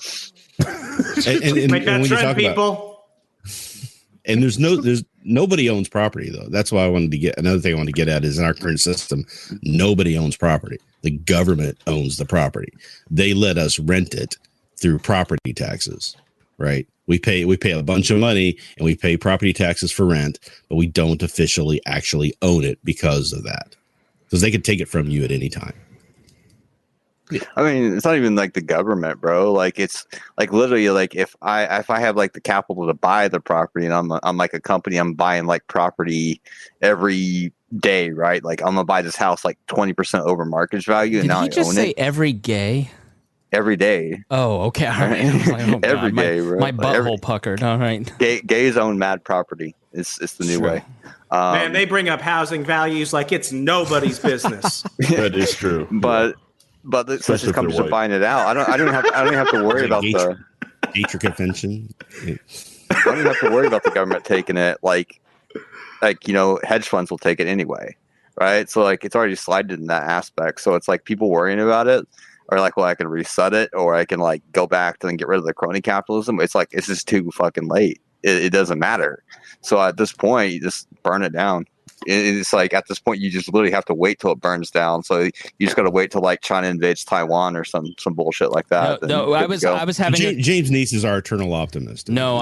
and make that trend, people. And there's nobody owns property, though. That's why another thing I want to get at is, in our current system, nobody owns property. The government owns the property. They let us rent it through property taxes, right? We pay a bunch of money, and we pay property taxes for rent, but we don't officially actually own it because of that. Because they could take it from you at any time. It's not even the government, bro. It's literally if I have the capital to buy the property, and I'm a company, I'm buying property every day, right? I'm gonna buy this house 20% over market value, and now I own it. Did he just say every gay? Every day. Oh, okay. All right. Every day, bro. My butthole puckered. All right. Gays own mad property. It's the new way. Man, they bring up housing values like it's nobody's business. That is true. But since this companies are buying it out, I don't have to worry about the Gator Convention. I don't even have to worry about the government taking it. Like hedge funds will take it anyway, right? So like it's already slided in that aspect. So it's like people worrying about it are like, well, I can reset it, or I can like go back to and get rid of the crony capitalism. It's like it's just too fucking late. It doesn't matter. So at this point, you just burn it down. It's like at this point, you just literally have to wait till it burns down. So you just got to wait till like China invades Taiwan or some bullshit like that. No, I was having James Neese is our eternal optimist. No,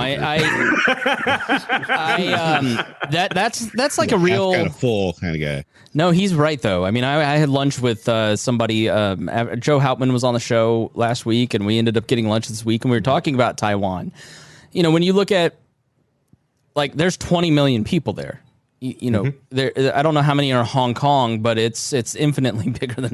that's like a real kind of full kind of guy. No, he's right though. I mean, I had lunch with somebody. Joe Hauptman was on the show last week, and we ended up getting lunch this week, and we were talking about Taiwan. You know, when you look at like, there's 20 million people there. You know, there. I don't know how many are in Hong Kong, but it's infinitely bigger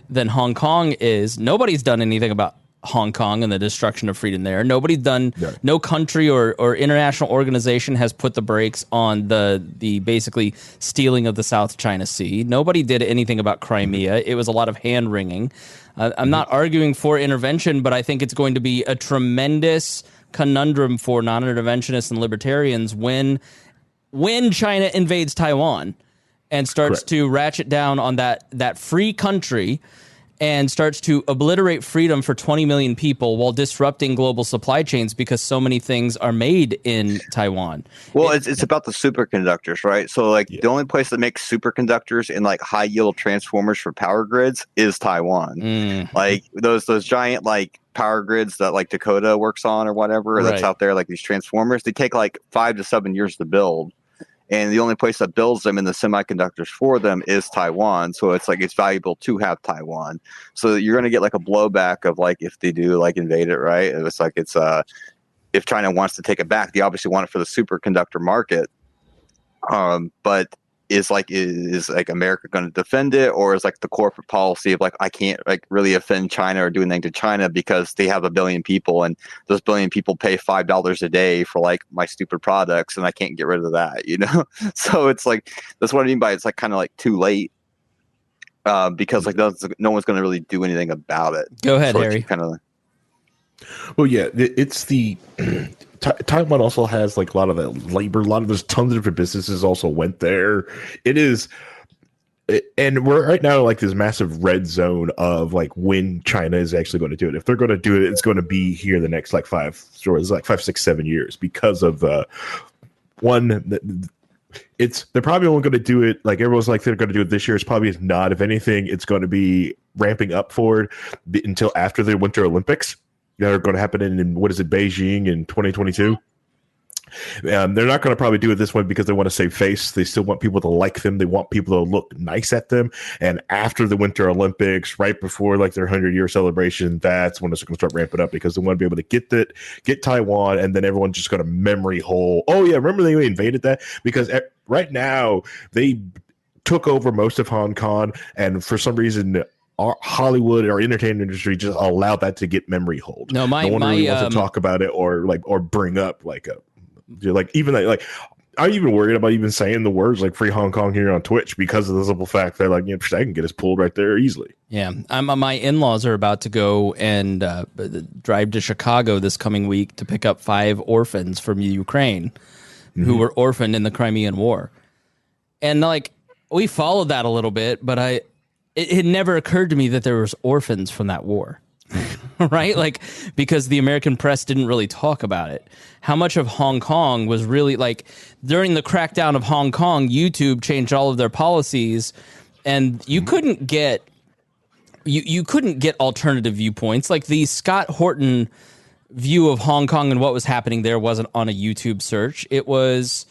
than Hong Kong is. Nobody's done anything about Hong Kong and the destruction of freedom there. Nobody's done. Yeah. No country or international organization has put the brakes on the basically stealing of the South China Sea. Nobody did anything about Crimea. It was a lot of hand wringing. I'm not arguing for intervention, but I think it's going to be a tremendous conundrum for non-interventionists and libertarians when China invades Taiwan and starts to ratchet down on that free country and starts to obliterate freedom for 20 million people while disrupting global supply chains because so many things are made in Taiwan. Well, it's about the superconductors, right? So like the only place that makes superconductors and like high yield transformers for power grids is Taiwan. Like those giant like power grids that like Dakota works on or whatever that's out there, like these transformers, they take like 5 to 7 years to build. And the only place that builds them and the semiconductors for them is Taiwan. So it's like it's valuable to have Taiwan. So you're going to get like a blowback of like if they do like invade it, right? It's like it's if China wants to take it back, they obviously want it for the superconductor market. But is like America going to defend it, or is like the corporate policy of like I can't like really offend China or do anything to China because they have 1 billion people and those 1 billion people pay $5 a day for like my stupid products and I can't get rid of that, you know? So it's like that's what I mean by it's like kind of like too late because like no one's going to really do anything about it. Go ahead, so Harry. Kind of. Well, yeah, it's the Taiwan also has like a lot of that labor. A lot of those tons of different businesses also went there. It is, and we're right now like this massive red zone of like when China is actually going to do it. If they're going to do it, it's going to be here the next like 5, 6, 7 years because of one. They're probably only going to do it like everyone's like they're going to do it this year. It's probably not. If anything, it's going to be ramping up forward until after the Winter Olympics. That are going to happen in what is it, Beijing in 2022. They're not going to probably do it this one because they want to save face. They still want people to like them. They want people to look nice at them. And after the Winter Olympics, right before like their 100-year celebration, that's when it's going to start ramping up because they want to be able to get Taiwan, and then everyone's just going to memory hole. Oh yeah, remember they invaded that? Because right now they took over most of Hong Kong, and for some reason our Hollywood or entertainment industry just allowed that to get memory hold. No, no one really wants to talk about it or bring up even I'm even worried about even saying the words like "Free Hong Kong" here on Twitch because of the simple fact that like I can get us pulled right there easily. Yeah, my in-laws are about to go and drive to Chicago this coming week to pick up 5 orphans from Ukraine who were orphaned in the Crimean War, and like we followed that a little bit, but it had never occurred to me that there was orphans from that war, right? Like, because the American press didn't really talk about it. How much of Hong Kong was really like during the crackdown of Hong Kong, YouTube changed all of their policies and you couldn't get alternative viewpoints. Like the Scott Horton view of Hong Kong and what was happening there wasn't on a YouTube search. It was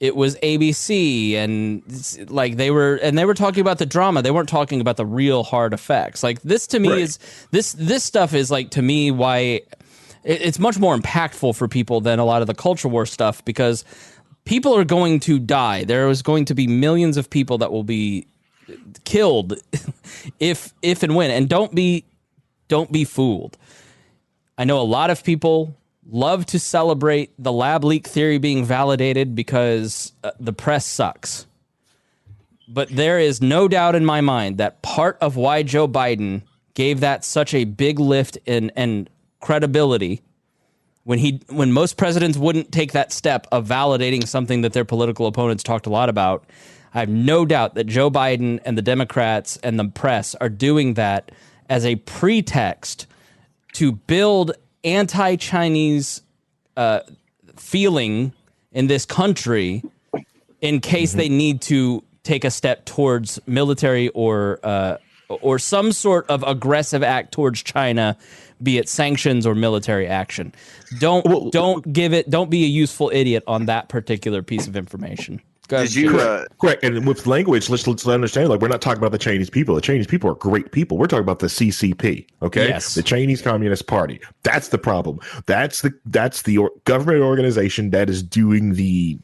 ABC, and like they were talking about the drama. They weren't talking about the real hard effects. Like this to me is this stuff is like to me why it's much more impactful for people than a lot of the culture war stuff because people are going to die. There is going to be millions of people that will be killed if and when. And don't be fooled. I know a lot of people love to celebrate the lab leak theory being validated because the press sucks. But there is no doubt in my mind that part of why Joe Biden gave that such a big lift in credibility when most presidents wouldn't take that step of validating something that their political opponents talked a lot about. I have no doubt that Joe Biden and the Democrats and the press are doing that as a pretext to build anti-Chinese feeling in this country in case they need to take a step towards military or some sort of aggressive act towards China, be it sanctions or military action. Don't be a useful idiot on that particular piece of information. Correct. And with language, let's understand, like, we're not talking about the Chinese people. The Chinese people are great people. We're talking about the CCP. Okay. Yes. The Chinese Communist Party. That's the problem. That's the government organization that is doing the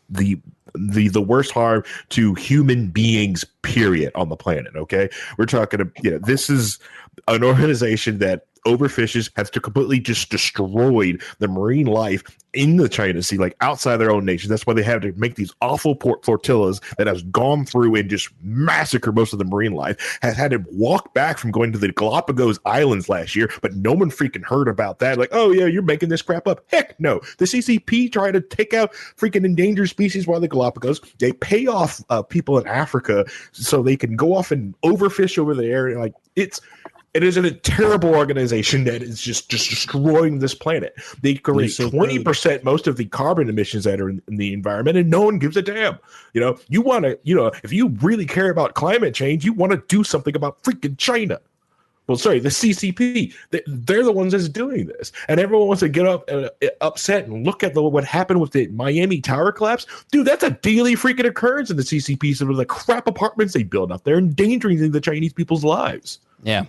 worst harm to human beings, period, on the planet. Okay. We're talking, this is an organization that overfishes, has to completely just destroyed the marine life in the China Sea, like outside their own nation. That's why they have to make these awful port flotillas that has gone through and just massacre most of the marine life. Has had to walk back from going to the Galapagos Islands last year, but no one freaking heard about that. Like, oh yeah, you're making this crap up. Heck no. The CCP try to take out freaking endangered species while the Galapagos. They pay off people in Africa so they can go off and overfish over there. Like, it is a terrible organization that is just destroying this planet. They create 20% most of the carbon emissions that are in the environment, and no one gives a damn. You want to, if you really care about climate change, you want to do something about freaking China. Well, sorry, the CCP, they're the ones that's doing this. And everyone wants to get upset and look at what happened with the Miami tower collapse. Dude, that's a daily freaking occurrence in the CCP. Some of the crap apartments they build up there, endangering the Chinese people's lives. Yeah.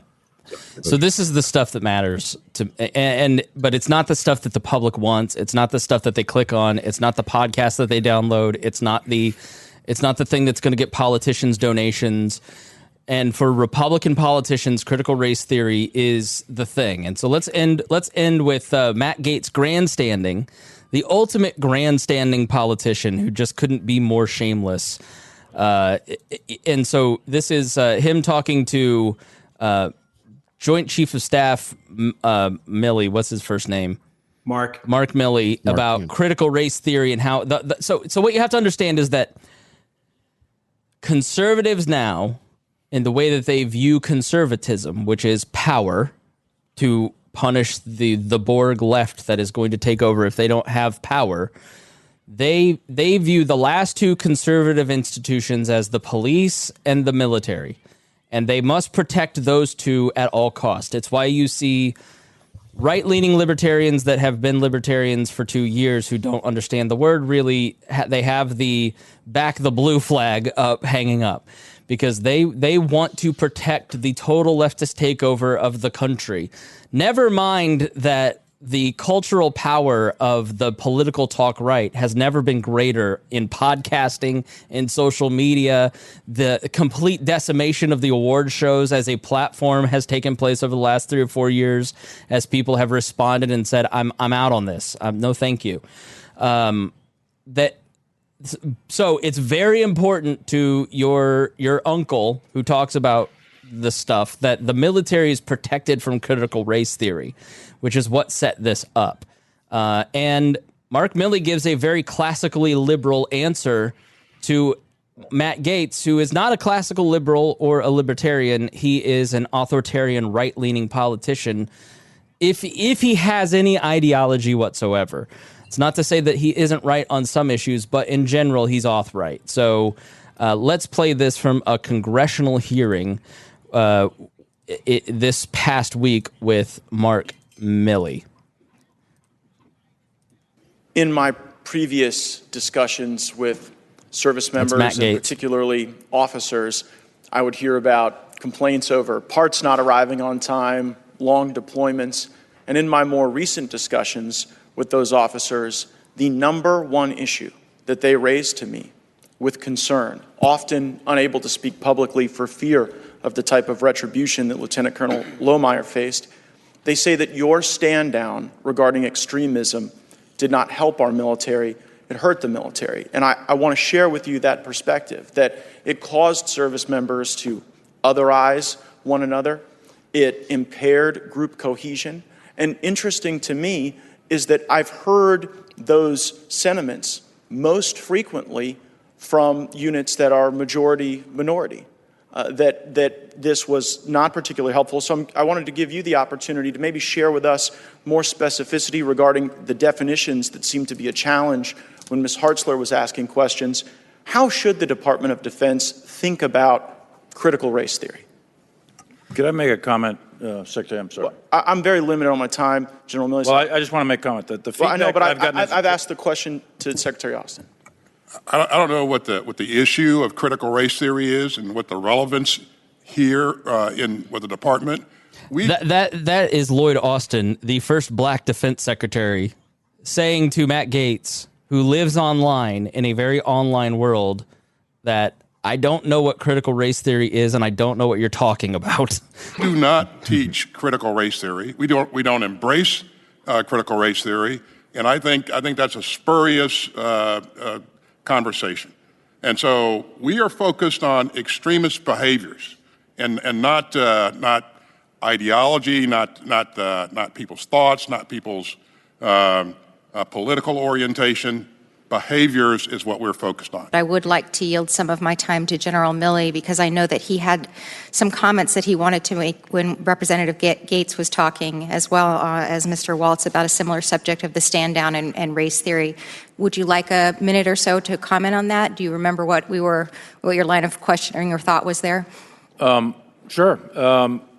So this is the stuff that matters but it's not the stuff that the public wants. It's not the stuff that they click on. It's not the podcast that they download. It's not the thing that's going to get politicians donations. And for Republican politicians, critical race theory is the thing. And so let's end with Matt Gaetz grandstanding, the ultimate grandstanding politician who just couldn't be more shameless. And so this is him talking to Joint Chief of Staff Milley, what's his first name? Mark Milley, about critical race theory and how. So what you have to understand is that conservatives now, in the way that they view conservatism, which is power to punish the Borg left that is going to take over if they don't have power, they view the last two conservative institutions as the police and the military. And they must protect those two at all costs. It's why you see right-leaning libertarians that have been libertarians for 2 years who don't understand the word really. They have the back the blue flag up, hanging up, because they want to protect the total leftist takeover of the country. Never mind that the cultural power of the political talk right has never been greater in podcasting, in social media. The complete decimation of the award shows as a platform has taken place over the last 3 or 4 years as people have responded and said, I'm out on this. No, thank you. So it's very important to your uncle who talks about the stuff that the military is protected from critical race theory, which is what set this up. And Mark Milley gives a very classically liberal answer to Matt Gaetz, who is not a classical liberal or a libertarian. He is an authoritarian, right-leaning politician, if he has any ideology whatsoever. It's not to say that he isn't right on some issues, but in general, he's auth-right. So let's play this from a congressional hearing this past week with Mark Milley. In my previous discussions with service members and particularly officers, I would hear about complaints over parts not arriving on time, long deployments, and in my more recent discussions with those officers, the number one issue that they raised to me with concern, often unable to speak publicly for fear of the type of retribution that Lieutenant Colonel Lohmeyer faced, they say that your stand down regarding extremism did not help our military. It hurt the military. And I want to share with you that perspective, that it caused service members to otherize one another. It impaired group cohesion. And interesting to me is that I've heard those sentiments most frequently from units that are majority-minority, that this was not particularly helpful. So I wanted to give you the opportunity to maybe share with us more specificity regarding the definitions that seem to be a challenge when Ms. Hartzler was asking questions. How should the Department of Defense think about critical race theory? Could I make a comment, Secretary? I'm sorry. Well, I'm very limited on my time, General Milley. Well, I just want to make a comment that the feedback I know, but I've gotten I've asked the question to Secretary Austin. I don't know what the issue of critical race theory is and what the relevance here with the department. That is Lloyd Austin, the first black defense secretary, saying to Matt Gaetz, who lives online in a very online world, that I don't know what critical race theory is, and I don't know what you're talking about. Do not teach critical race theory. We don't embrace critical race theory, and I think that's a spurious conversation. And so we are focused on extremist behaviors, and not ideology, not people's thoughts, not people's political orientation. Behaviors is what we're focused on. I would like to yield some of my time to General Milley because I know that he had some comments that he wanted to make when Representative Gaetz was talking, as well as Mr. Waltz, about a similar subject of the stand down and race theory. Would you like a minute or so to comment on that? Do you remember what your line of questioning or thought was there? Sure.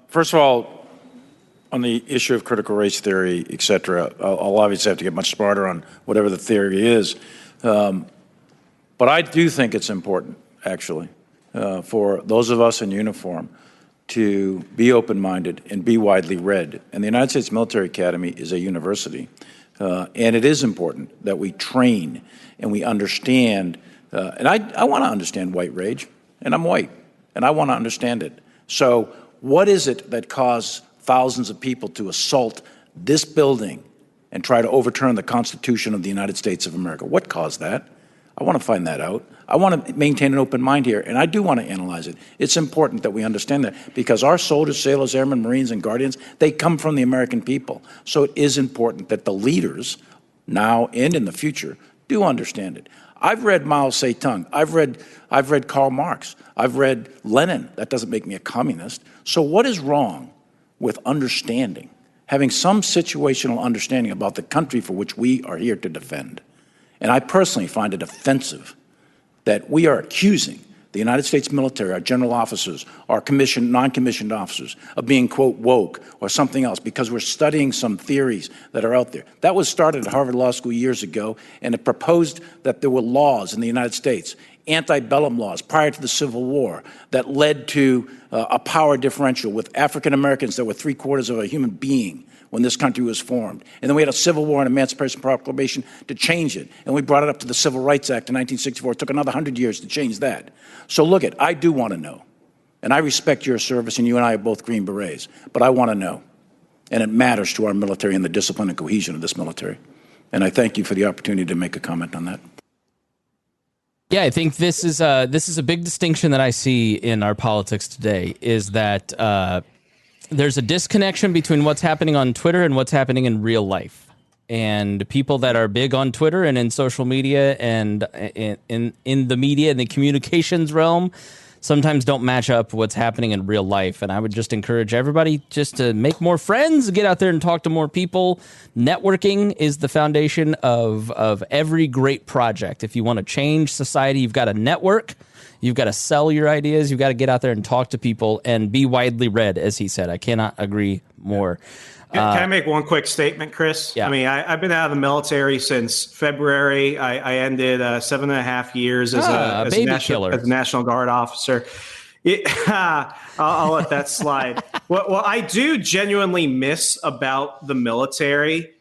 First of all, on the issue of critical race theory, et cetera, I'll obviously have to get much smarter on whatever the theory is. But I do think it's important, actually, for those of us in uniform to be open-minded and be widely read. And the United States Military Academy is a university. And it is important that we train and we understand. And I want to understand white rage, and I'm white, and I want to understand it. So what is it that caused thousands of people to assault this building and try to overturn the Constitution of the United States of America? What caused that? I want to find that out. I want to maintain an open mind here, and I do want to analyze it. It's important that we understand that because our soldiers, sailors, airmen, Marines, and Guardians, they come from the American people. So it is important that the leaders, now and in the future, do understand it. I've read Mao Zedong. I've read Karl Marx. I've read Lenin. That doesn't make me a communist. So what is wrong with understanding, having some situational understanding about the country for which we are here to defend? And I personally find it offensive that we are accusing the United States military, our general officers, our commissioned, non-commissioned officers, of being, quote, woke or something else because we're studying some theories that are out there. That was started at Harvard Law School years ago, and it proposed that there were laws in the United States, antebellum laws prior to the Civil War, that led to a power differential with African Americans that were 3/4 of a human being when this country was formed. And then we had a Civil War and Emancipation Proclamation to change it. And we brought it up to the Civil Rights Act in 1964. It took another 100 years to change that. So look, I do want to know. And I respect your service, and you and I are both Green Berets. But I want to know. And it matters to our military and the discipline and cohesion of this military. And I thank you for the opportunity to make a comment on that. Yeah, I think this is a big distinction that I see in our politics today, is that there's a disconnection between what's happening on Twitter and what's happening in real life. And people that are big on Twitter and in social media and in the media and the communications realm sometimes don't match up what's happening in real life. And I would just encourage everybody just to make more friends, get out there and talk to more people. Networking is the foundation of every great project. If you want to change society, you've got to network. You've got to sell your ideas. You've got to get out there and talk to people and be widely read, as he said. I cannot agree more. Can I make one quick statement, Chris? Yeah. I mean, I've been out of the military since February. I ended 7.5 years as a National Guard officer. I'll let that slide. What I do genuinely miss about the military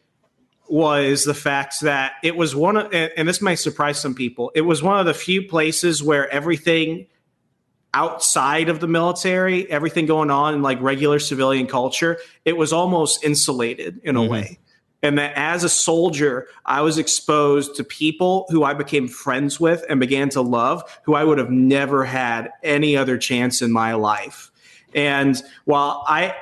was the fact that it was one of, and this might surprise some people, it was one of the few places where everything outside of the military, everything going on in like regular civilian culture, it was almost insulated in a way. And that as a soldier, I was exposed to people who I became friends with and began to love, who I would have never had any other chance in my life. And while I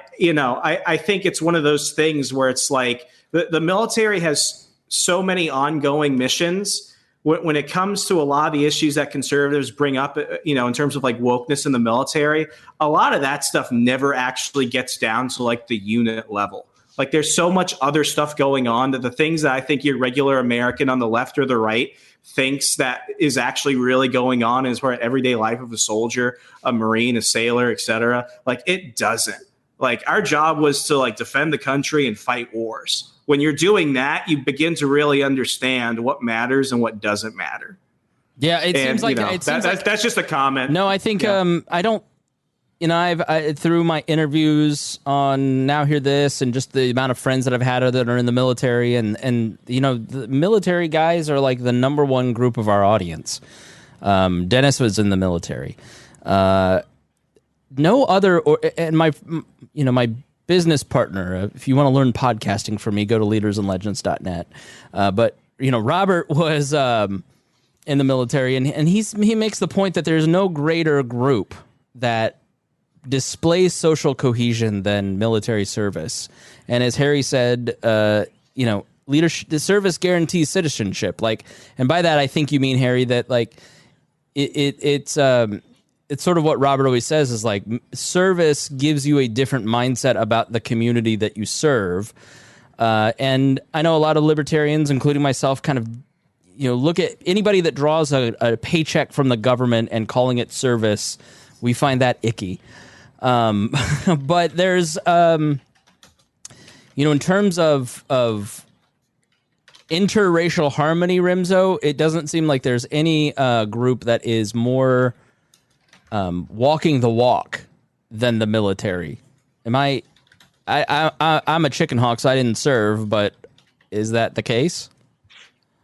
think it's one of those things where it's like the military has so many ongoing missions. When it comes to a lot of the issues that conservatives bring up, in terms of like wokeness in the military, a lot of that stuff never actually gets down to like the unit level. Like there's so much other stuff going on that the things that I think your regular American on the left or the right thinks that is actually really going on is where everyday life of a soldier, a Marine, a sailor, etc. Like it doesn't. Like our job was to like defend the country and fight wars. When you're doing that, you begin to really understand what matters and what doesn't matter. Yeah, seems like that's just a comment. No, I think I don't. I've through my interviews on Now Hear This and just the amount of friends that I've had that are in the military, and the military guys are like the number one group of our audience. Dennis was in the military. No other, and my business partner, if you want to learn podcasting from me, go to leadersandlegends.net. But Robert was in the military, and he makes the point that there's no greater group that displays social cohesion than military service. And as Harry said, leadership, the service guarantees citizenship. Like, and by that I think you mean, Harry, that like it's sort of what Robert always says is like service gives you a different mindset about the community that you serve. And I know a lot of libertarians, including myself, kind of, look at anybody that draws a paycheck from the government and calling it service. We find that icky. But there's, in terms of interracial harmony, Remso, it doesn't seem like there's any group that is more walking the walk than the military. I'm a chicken hawk, so I didn't serve, but is that the case?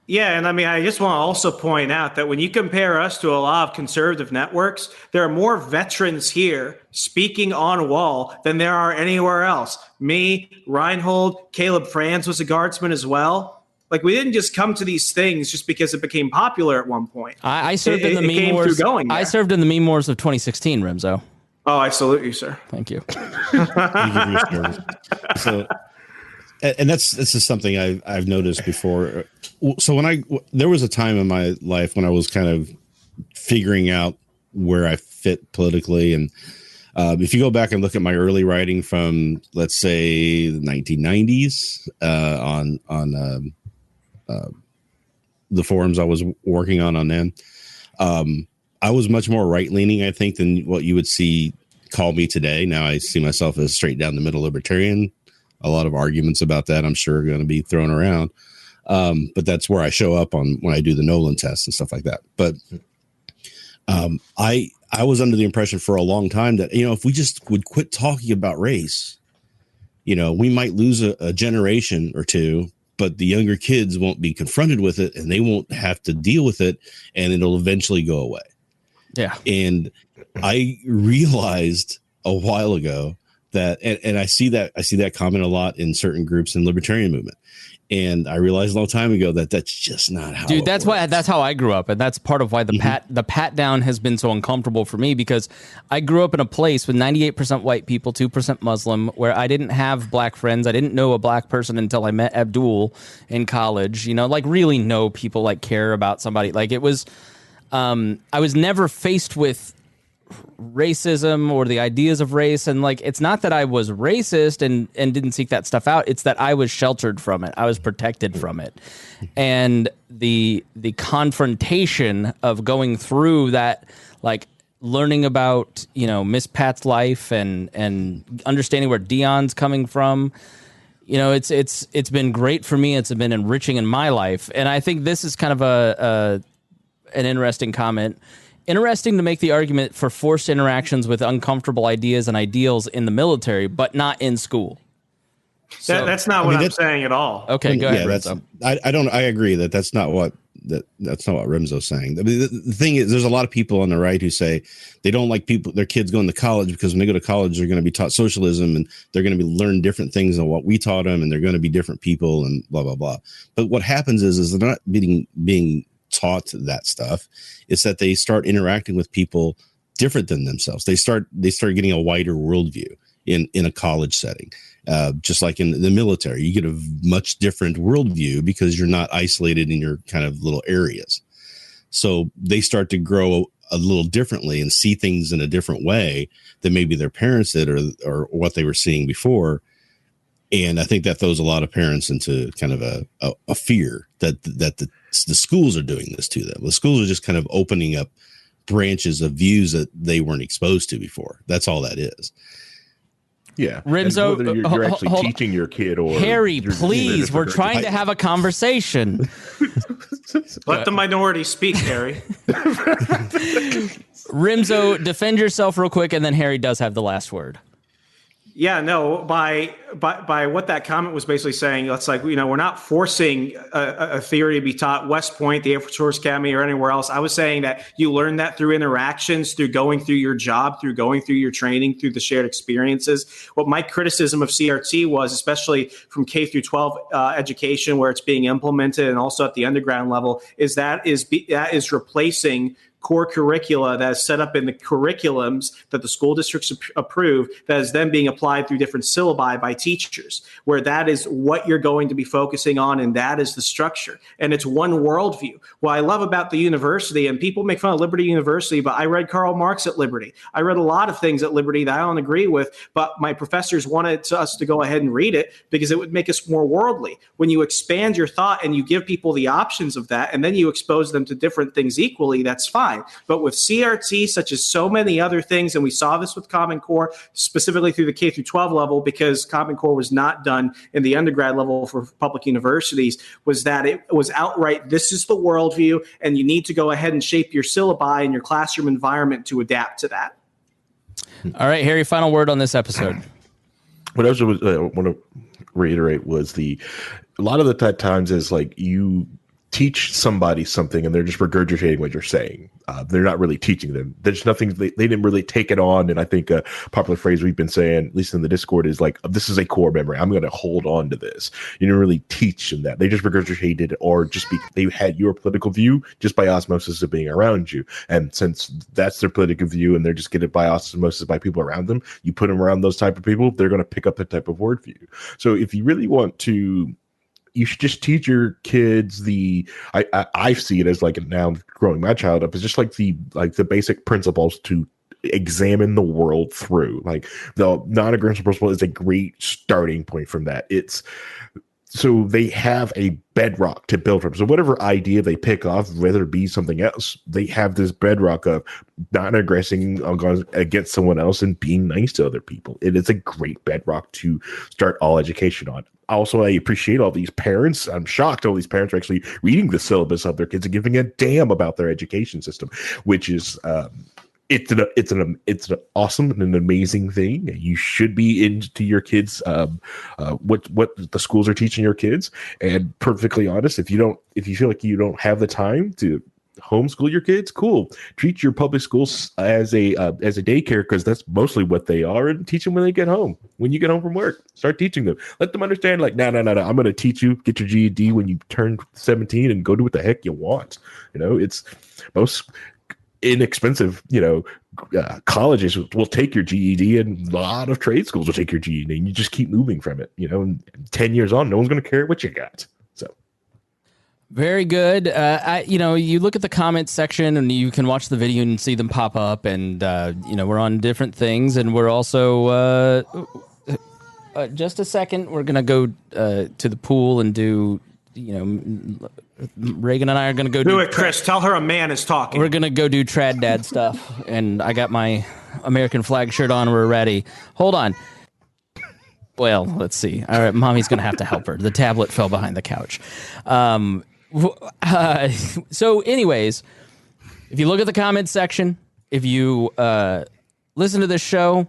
Yeah, and I mean, I just want to also point out that when you compare us to a lot of conservative networks, there are more veterans here speaking on wall than there are anywhere else. Me, Rhinehold, Caleb Franz was a guardsman as well. Like, we didn't just come to these things just because it became popular at one point. I served in the meme wars. I served in the meme wars of 2016, Remso. Oh, I salute you, sir. Thank you. So, and that's just something I've noticed before. So there was a time in my life when I was kind of figuring out where I fit politically, and if you go back and look at my early writing from, let's say, the 1990s on the forums I was working on them, I was much more right leaning, I think, than what you would call me today. Now I see myself as straight down the middle libertarian. A lot of arguments about that, I'm sure, are going to be thrown around. But that's where I show up when I do the Nolan test and stuff like that. But I was under the impression for a long time that, if we just would quit talking about race, we might lose a generation or two, but the younger kids won't be confronted with it and they won't have to deal with it, and it'll eventually go away. Yeah. And I realized a while ago that, and I see that comment a lot in certain groups in the libertarian movement. And I realized a long time ago that that's just not how. Dude, that's how I grew up, and that's part of why the pat down has been so uncomfortable for me, because I grew up in a place with 98% white people, 2% Muslim, where I didn't have black friends. I didn't know a black person until I met Abdul in college. Like really know people, like care about somebody. Like it was, I was never faced with racism or the ideas of race, and like it's not that I was racist and didn't seek that stuff out, it's that I was sheltered from it. I was protected from it. And the confrontation of going through that, like learning about Miss Pat's life and understanding where Dion's coming from, it's been great for me. It's been enriching in my life. And I think this is kind of an interesting comment. Interesting to make the argument for forced interactions with uncomfortable ideas and ideals in the military, but not in school. So, that's not what I'm saying at all. Okay, go ahead. I agree that's not what that's not what Remso's saying. I mean, the thing is, there's a lot of people on the right who say they don't like their kids going to college because when they go to college, they're going to be taught socialism and they're going to learn different things than what we taught them, and they're going to be different people and blah blah blah. But what happens is they're not being taught that stuff. It's that they start interacting with people different than themselves. They start getting a wider worldview in a college setting. Just like in the military, you get a much different worldview because you're not isolated in your kind of little areas. So they start to grow a little differently and see things in a different way than maybe their parents did or what they were seeing before. And I think that throws a lot of parents into kind of a fear that the schools are doing this to them. The schools are just kind of opening up branches of views that they weren't exposed to before. That's all that is. Yeah, Remso, whether you're actually teaching your kid or Harry, please, we're trying to have a conversation. Let the minority speak, Harry. Remso, defend yourself real quick, and then Harry does have the last word. Yeah, no, by what that comment was basically saying, it's like, we're not forcing a theory to be taught West Point, the Air Force Academy, or anywhere else. I was saying that you learn that through interactions, through going through your job, through going through your training, through the shared experiences. What my criticism of CRT was, especially from K through 12 education, where it's being implemented, and also at the underground level, is that is replacing core curricula that is set up in the curriculums that the school districts approve, that is then being applied through different syllabi by teachers, where that is what you're going to be focusing on, and that is the structure. And it's one worldview. What I love about the university, and people make fun of Liberty University, but I read Karl Marx at Liberty. I read a lot of things at Liberty that I don't agree with, but my professors wanted us to go ahead and read it because it would make us more worldly. When you expand your thought and you give people the options of that, and then you expose them to different things equally, that's fine. But with CRT, such as so many other things, and we saw this with Common Core, specifically through the K through 12 level, because Common Core was not done in the undergrad level for public universities, was that it was outright, this is the worldview, and you need to go ahead and shape your syllabi and your classroom environment to adapt to that. All right, Harry, final word on this episode. What I want to reiterate was a lot of the times is like you teach somebody something and they're just regurgitating what you're saying. They're not really teaching them. There's nothing, they didn't really take it on. And I think a popular phrase we've been saying, at least in the Discord, is like, this is a core memory. I'm going to hold on to this. You didn't really teach them that. They just regurgitated, or they had your political view just by osmosis of being around you. And since that's their political view and they're just getting it by osmosis by people around them, you put them around those type of people, they're going to pick up that type of worldview. So if you really want to, you should just teach your kids I see it as like, now growing my child up, is just like the basic principles to examine the world through. Like the non-aggression principle is a great starting point from that. So they have a bedrock to build from. So whatever idea they pick off, whether it be something else, they have this bedrock of not aggressing against someone else and being nice to other people. It is a great bedrock to start all education on. Also, I appreciate all these parents. I'm shocked all these parents are actually reading the syllabus of their kids and giving a damn about their education system, which is it's an awesome and an amazing thing. You should be into your kids what the schools are teaching your kids. And perfectly honest, if you feel like you don't have the time to homeschool your kids, cool. Treat your public schools as a daycare, because that's mostly what they are, and teach them when they get home. When you get home from work, start teaching them. Let them understand, like, no. I'm going to teach you. Get your GED when you turn 17 and go do what the heck you want. It's most inexpensive. Colleges will take your GED, and a lot of trade schools will take your GED, and you just keep moving from it. 10 years on, no one's going to care what you got. So. Very good. You look at the comments section and you can watch the video and see them pop up, and we're on different things, and we're also just a second. We're gonna go to the pool and do. Reagan and I are gonna go do it. Chris, tell her a man is talking. We're gonna go do trad dad stuff, and I got my American flag shirt on. We're ready. Hold on. Well, let's see. All right, mommy's gonna have to help her. The tablet fell behind the couch. So anyways, if you look at the comments section, if you listen to this show,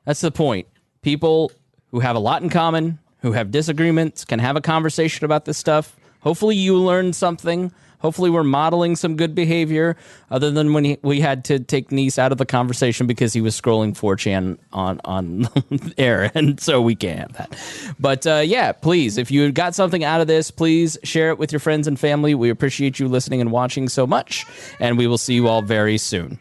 that's the point. People who have a lot in common, who have disagreements, can have a conversation about this stuff. Hopefully you learn something. Hopefully we're modeling some good behavior, other than when we had to take Nice out of the conversation because he was scrolling 4chan on air, and so we can't have that. But yeah, please, if you got something out of this, please share it with your friends and family. We appreciate you listening and watching so much, and we will see you all very soon.